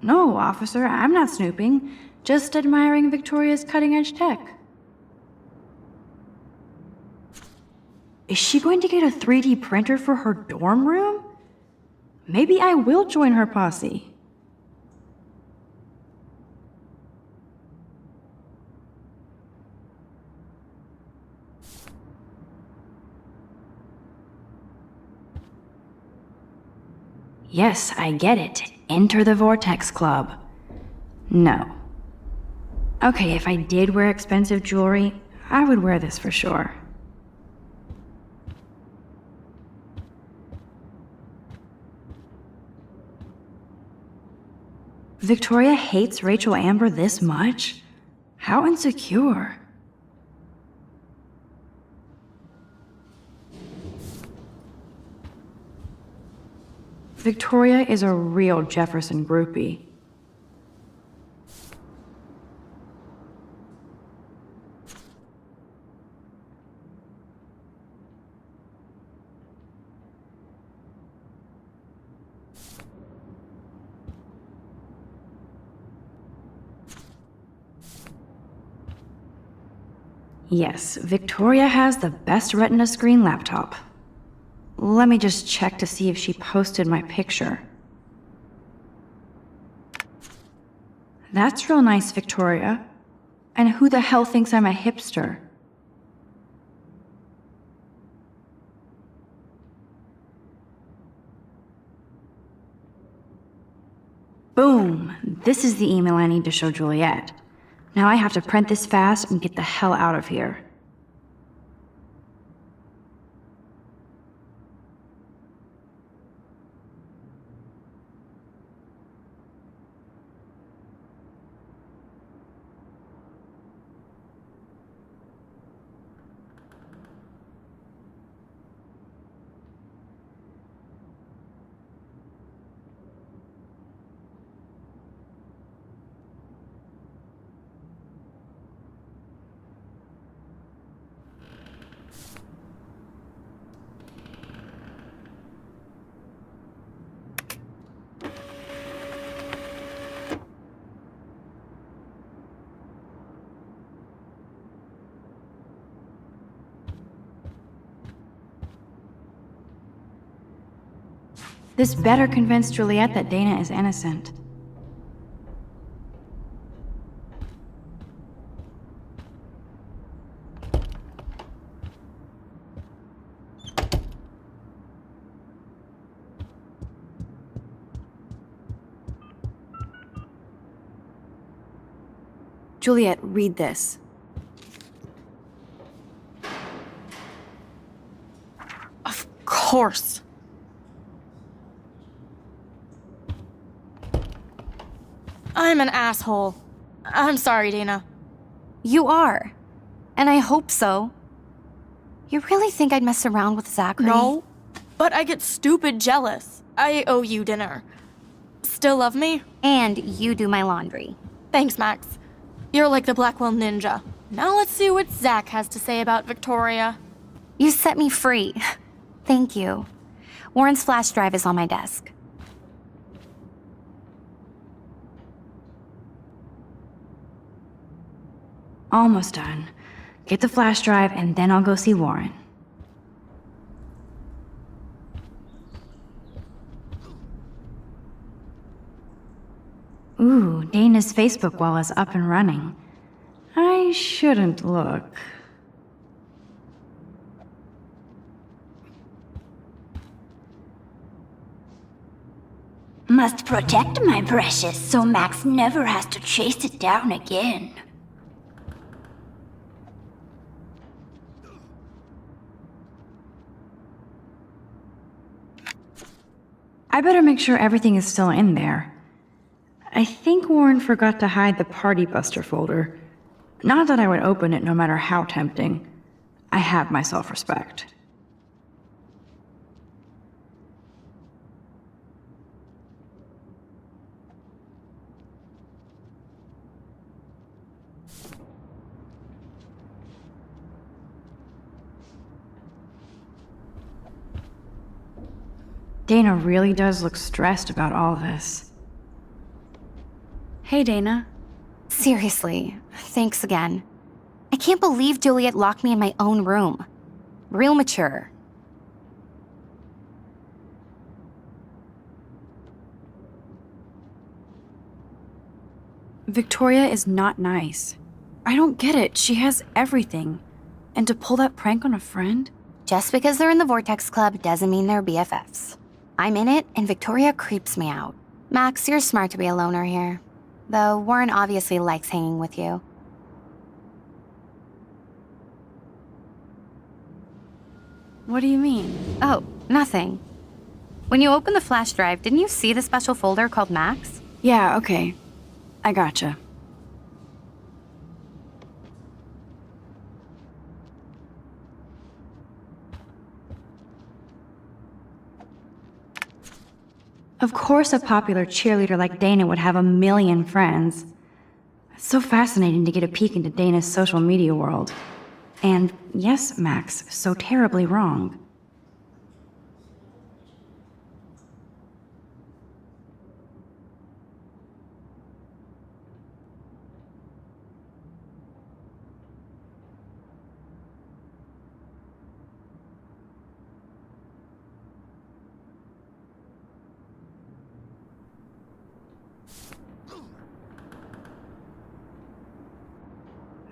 No, officer, I'm not snooping. Just admiring Victoria's cutting-edge tech. Is she going to get a 3D printer for her dorm room? Maybe I will join her posse. Yes, I get it. Enter the Vortex Club. No. Okay, if I did wear expensive jewelry, I would wear this for sure. Victoria hates Rachel Amber this much? How insecure. Victoria is a real Jefferson groupie. Yes, Victoria has the best Retina screen laptop. Let me just check to see if she posted my picture. That's real nice, Victoria. And who the hell thinks I'm a hipster? Boom! This is the email I need to show Juliet. Now I have to print this fast and get the hell out of here. This better convince Juliet that Dana is innocent. Juliet, read this. Of course. I'm an asshole. I'm sorry, Dana. You are. And I hope so. You really think I'd mess around with Zachary? No, but I get stupid jealous. I owe you dinner. Still love me? And you do my laundry. Thanks, Max. You're like the Blackwell Ninja. Now let's see what Zach has to say about Victoria. You set me free. Thank you. Warren's flash drive is on my desk. Almost done. Get the flash drive and then I'll go see Warren. Ooh, Dana's Facebook wall is up and running. I shouldn't look. Must protect my precious so Max never has to chase it down again. I better make sure everything is still in there. I think Warren forgot to hide the Party Buster folder. Not that I would open it no matter how tempting. I have my self-respect. Dana really does look stressed about all this. Hey, Dana. Seriously, thanks again. I can't believe Juliet locked me in my own room. Real mature. Victoria is not nice. I don't get it. She has everything. And to pull that prank on a friend? Just because they're in the Vortex Club doesn't mean they're BFFs. I'm in it, and Victoria creeps me out. Max, you're smart to be a loner here. Though Warren obviously likes hanging with you. What do you mean? Oh, nothing. When you opened the flash drive, didn't you see the special folder called Max? Yeah, okay. I gotcha. Of course a popular cheerleader like Dana would have a million friends. It's so fascinating to get a peek into Dana's social media world. And yes, Max, so terribly wrong.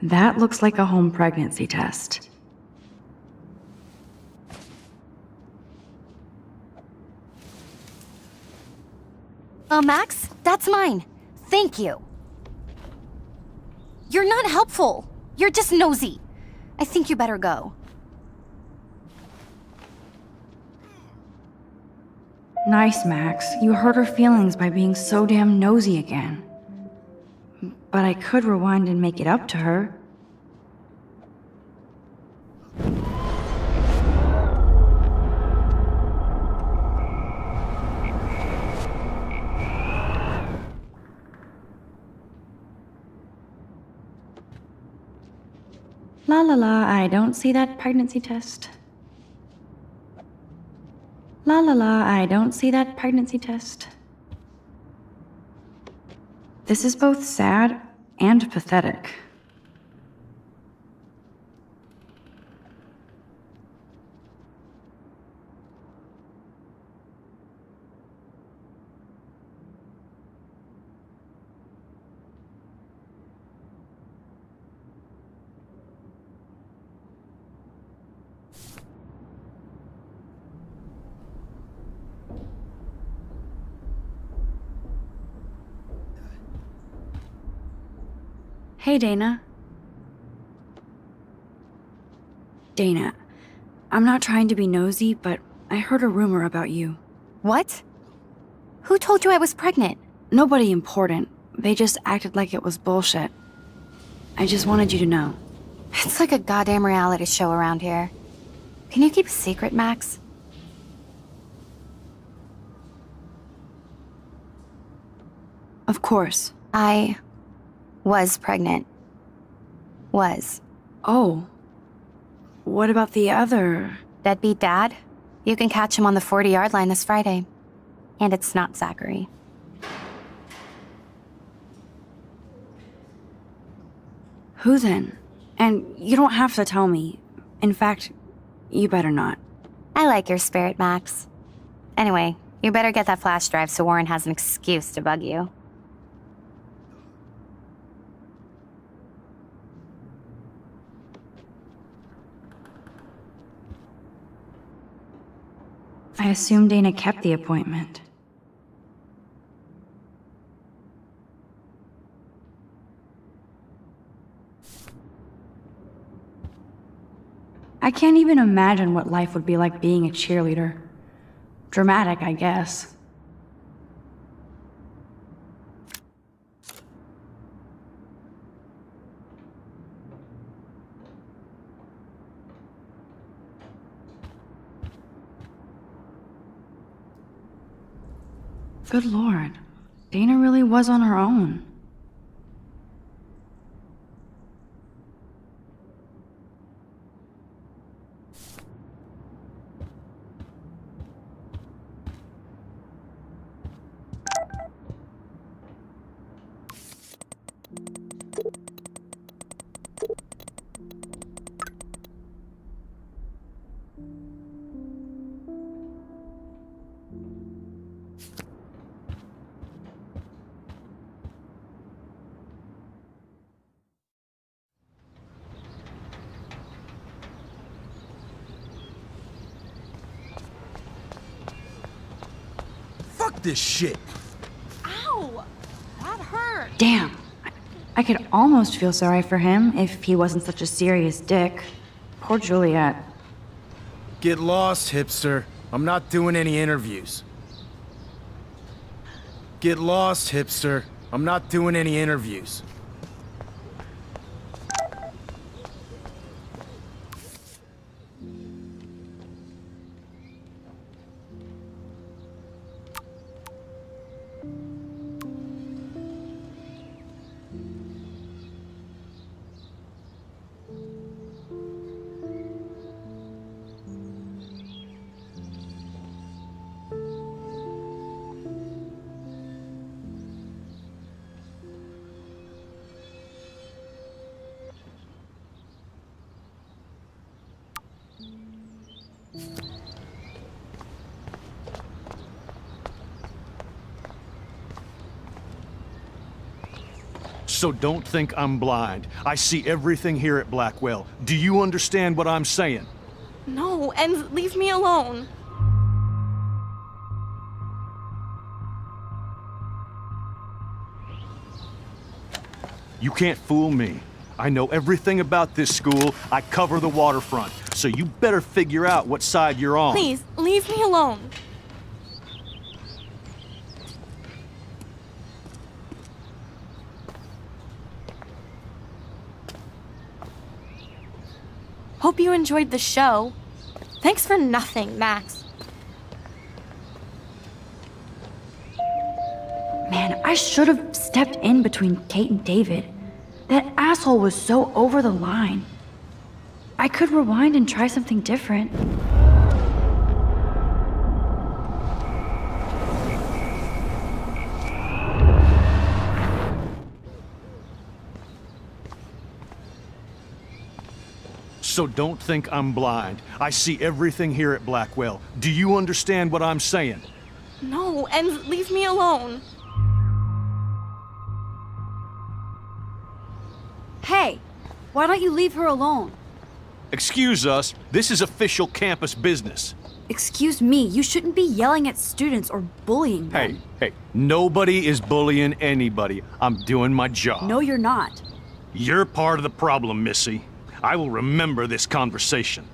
That looks like a home pregnancy test. Oh, Max, that's mine. Thank you. You're not helpful. You're just nosy. I think you better go. Nice, Max. You hurt her feelings by being so damn nosy again. But I could rewind and make it up to her. La la la, I don't see that pregnancy test. La la la, I don't see that pregnancy test. This is both sad and pathetic. Hey, Dana. Dana, I'm not trying to be nosy, but I heard a rumor about you. What? Who told you I was pregnant? Nobody important. They just acted like it was bullshit. I just wanted you to know. It's like a goddamn reality show around here. Can you keep a secret, Max? Of course. I was pregnant. Was. Oh. What about the other? Deadbeat dad? You can catch him on the 40-yard line this Friday. And it's not Zachary. Who then? And you don't have to tell me. In fact, you better not. I like your spirit, Max. Anyway, you better get that flash drive so Warren has an excuse to bug you. I assume Dana kept the appointment. I can't even imagine what life would be like being a cheerleader. Dramatic, I guess. Good Lord, Dana really was on her own. Fuck this shit! Ow! That hurt! Damn. I could almost feel sorry for him if he wasn't such a serious dick. Poor Juliet. Get lost, hipster. I'm not doing any interviews. Get lost, hipster. I'm not doing any interviews. So don't think I'm blind. I see everything here at Blackwell. Do you understand what I'm saying? No, and leave me alone. You can't fool me. I know everything about this school. I cover the waterfront. So you better figure out what side you're on. Please, leave me alone. Hope you enjoyed the show. Thanks for nothing, Max. Man, I should have stepped in between Kate and David. That asshole was so over the line. I could rewind and try something different. So don't think I'm blind. I see everything here at Blackwell. Do you understand what I'm saying? No, and leave me alone. Hey, why don't you leave her alone? Excuse us, this is official campus business. Excuse me, you shouldn't be yelling at students or bullying them. Hey, nobody is bullying anybody. I'm doing my job. No, you're not. You're part of the problem, Missy. I will remember this conversation.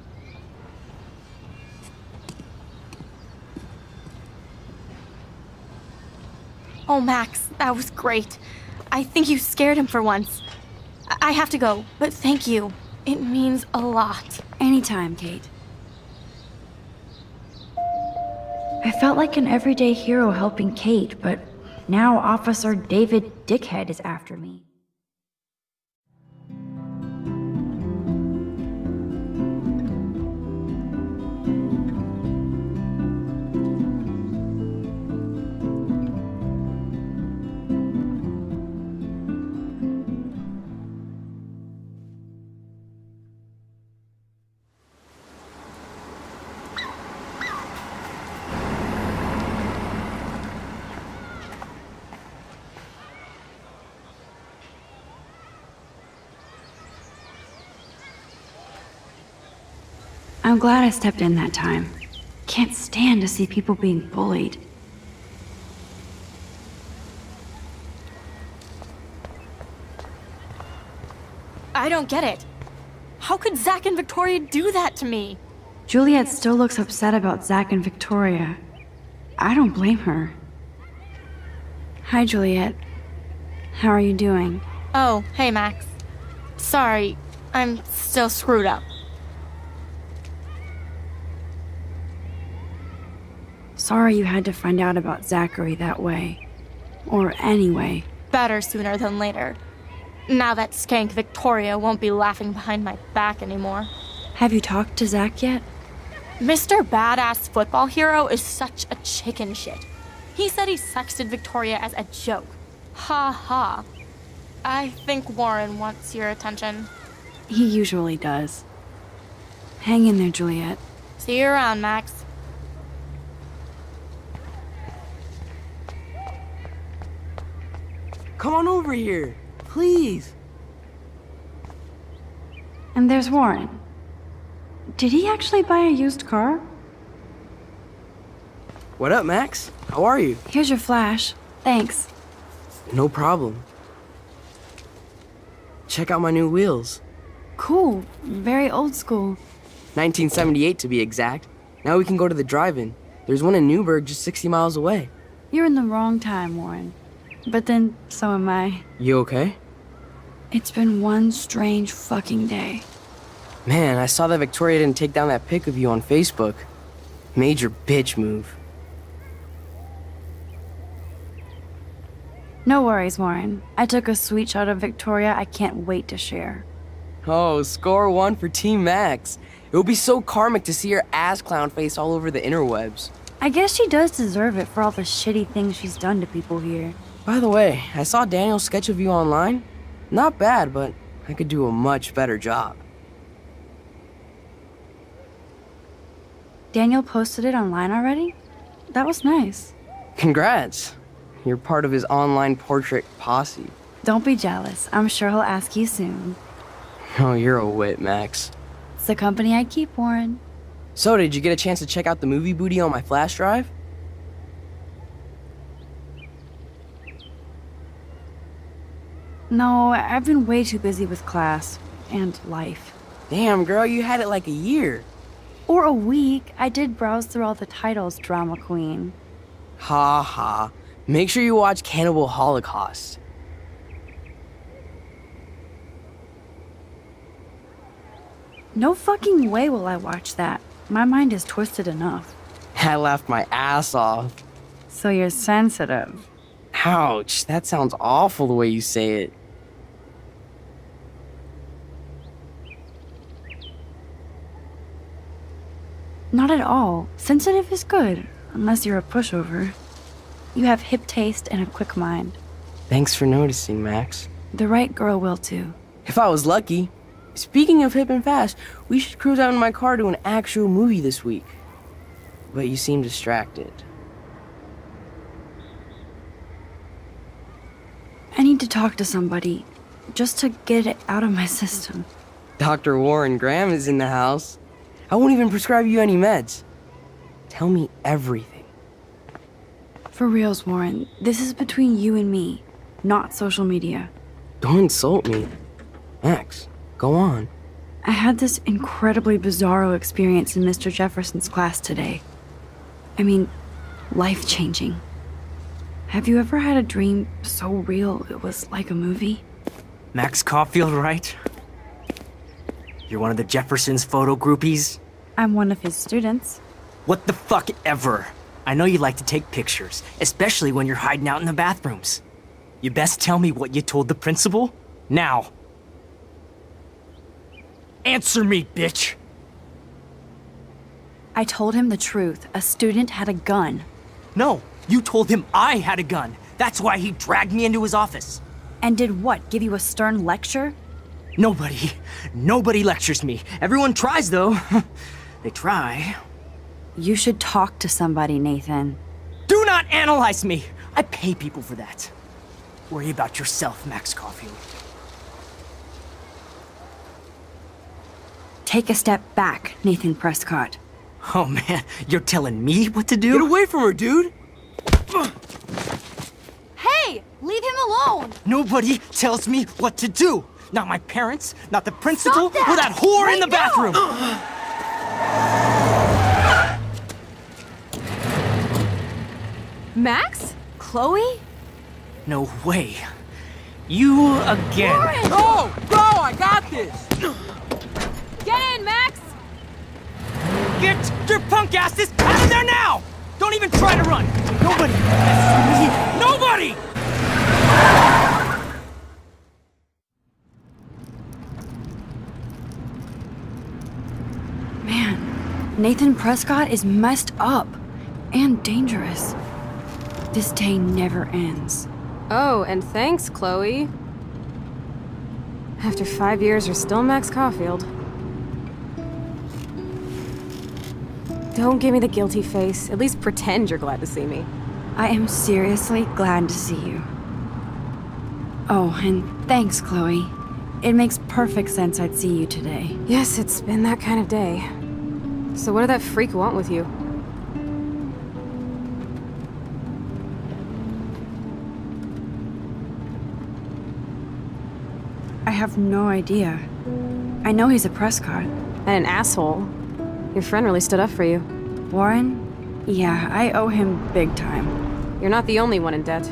Oh, Max, that was great. I think you scared him for once. I have to go, but thank you. It means a lot. Anytime, Kate. I felt like an everyday hero helping Kate, but now Officer David Dickhead is after me. I'm glad I stepped in that time. Can't stand to see people being bullied. I don't get it. How could Zach and Victoria do that to me? Juliet still looks upset about Zach and Victoria. I don't blame her. Hi, Juliet. How are you doing? Oh, hey, Max. Sorry, I'm still screwed up. Sorry you had to find out about Zachary that way. Or anyway. Better sooner than later. Now that skank Victoria won't be laughing behind my back anymore. Have you talked to Zach yet? Mr. Badass Football Hero is such a chicken shit. He said he sexted Victoria as a joke. Ha ha. I think Warren wants your attention. He usually does. Hang in there, Juliet. See you around, Max. Come on over here, please. And there's Warren. Did he actually buy a used car? What up, Max? How are you? Here's your flash. Thanks. No problem. Check out my new wheels. Cool. Very old school. 1978 to be exact. Now we can go to the drive-in. There's one in Newburgh just 60 miles away. You're in the wrong time, Warren. But then, so am I. You okay? It's been one strange fucking day. Man, I saw that Victoria didn't take down that pic of you on Facebook. Major bitch move. No worries, Warren. I took a sweet shot of Victoria I can't wait to share. Oh, score one for Team Max. It would be so karmic to see her ass clown face all over the interwebs. I guess she does deserve it for all the shitty things she's done to people here. By the way, I saw Daniel's sketch of you online. Not bad, but I could do a much better job. Daniel posted it online already? That was nice. Congrats. You're part of his online portrait posse. Don't be jealous. I'm sure he'll ask you soon. Oh, you're a wit, Max. It's the company I keep, Warren. So, did you get a chance to check out the movie booty on my flash drive? No, I've been way too busy with class and life. Damn, girl, you had it like a year. Or a week. I did browse through all the titles, drama queen. Ha ha. Make sure you watch Cannibal Holocaust. No fucking way will I watch that. My mind is twisted enough. I laughed my ass off. So you're sensitive. Ouch, that sounds awful the way you say it. Not at all. Sensitive is good, unless you're a pushover. You have hip taste and a quick mind. Thanks for noticing, Max. The right girl will too. If I was lucky. Speaking of hip and fast, we should cruise out in my car to an actual movie this week. But you seem distracted. I need to talk to somebody, just to get it out of my system. Dr. Warren Graham is in the house. I won't even prescribe you any meds. Tell me everything. For reals, Warren, this is between you and me, not social media. Don't insult me. Max, go on. I had this incredibly bizarro experience in Mr. Jefferson's class today. I mean, life-changing. Have you ever had a dream so real it was like a movie? Max Caulfield, right? You're one of the Jefferson's photo groupies? I'm one of his students. What the fuck ever? I know you like to take pictures, especially when you're hiding out in the bathrooms. You best tell me what you told the principal, now. Answer me, bitch! I told him the truth. A student had a gun. No, you told him I had a gun. That's why he dragged me into his office. And did what, give you a stern lecture? Nobody lectures me. Everyone tries, though. They try. You should talk to somebody, Nathan. Do not analyze me! I pay people for that. Worry about yourself, Max Caulfield. Take a step back, Nathan Prescott. Oh man, you're telling me what to do? Get away from her, dude! Hey! Leave him alone! Nobody tells me what to do! Not my parents, not the principal, or that whore in the bathroom! Max? Chloe? No way. You again. Warren! Go! Go! I got this! Get in, Max! Get your punk asses out of there now! Don't even try to run! Nobody! Nobody! Man, Nathan Prescott is messed up and dangerous. This day never ends. Oh, and thanks, Chloe. After 5 years, you're still Max Caulfield. Don't give me the guilty face. At least pretend you're glad to see me. I am seriously glad to see you. Oh, and thanks, Chloe. It makes perfect sense I'd see you today. Yes, it's been that kind of day. So what did that freak want with you? I have no idea. I know he's a Prescott. And an asshole. Your friend really stood up for you. Warren? Yeah, I owe him big time. You're not the only one in debt.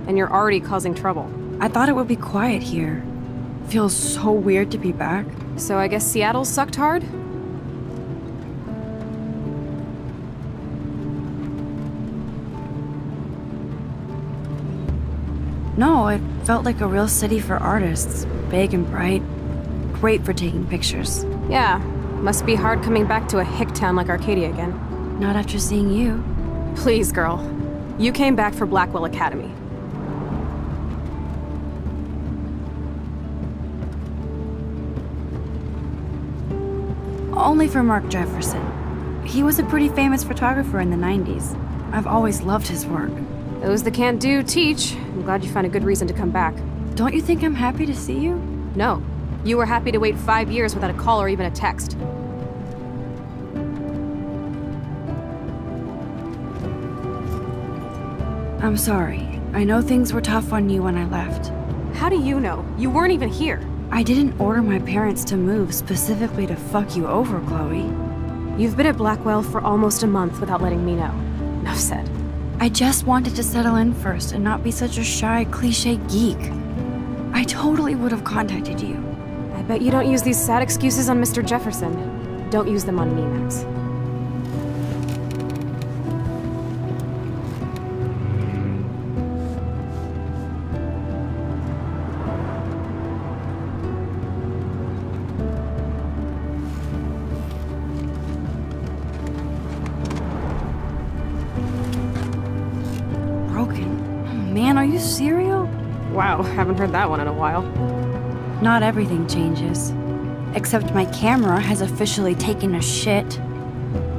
And you're already causing trouble. I thought it would be quiet here. Feels so weird to be back. So I guess Seattle sucked hard? No, it felt like a real city for artists. Big and bright. Great for taking pictures. Yeah, must be hard coming back to a hick town like Arcadia again. Not after seeing you. Please, girl. You came back for Blackwell Academy. Only for Mark Jefferson. He was a pretty famous photographer in the 90s. I've always loved his work. Those that can't do, teach. I'm glad you found a good reason to come back. Don't you think I'm happy to see you? No. You were happy to wait 5 years without a call or even a text. I'm sorry. I know things were tough on you when I left. How do you know? You weren't even here. I didn't order my parents to move specifically to fuck you over, Chloe. You've been at Blackwell for almost a month without letting me know. Enough said. I just wanted to settle in first and not be such a shy, cliché geek. I totally would have contacted you. I bet you don't use these sad excuses on Mr. Jefferson. Don't use them on me, Max. Man, are you serial? Wow, haven't heard that one in a while. Not everything changes. Except my camera has officially taken a shit.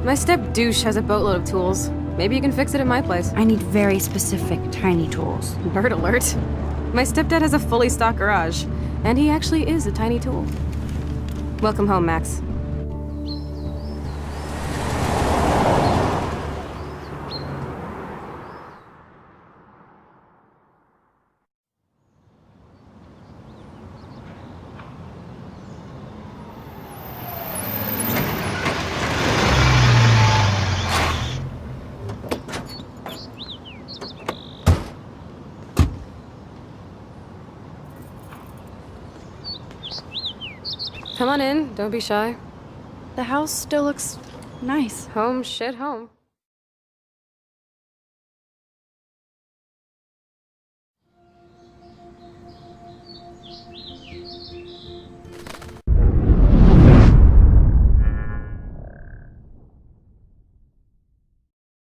My step douche has a boatload of tools. Maybe you can fix it at my place. I need very specific, tiny tools. Nerd alert. My stepdad has a fully stocked garage, and he actually is a tiny tool. Welcome home, Max. Come on in, don't be shy. The house still looks nice. Home shit home.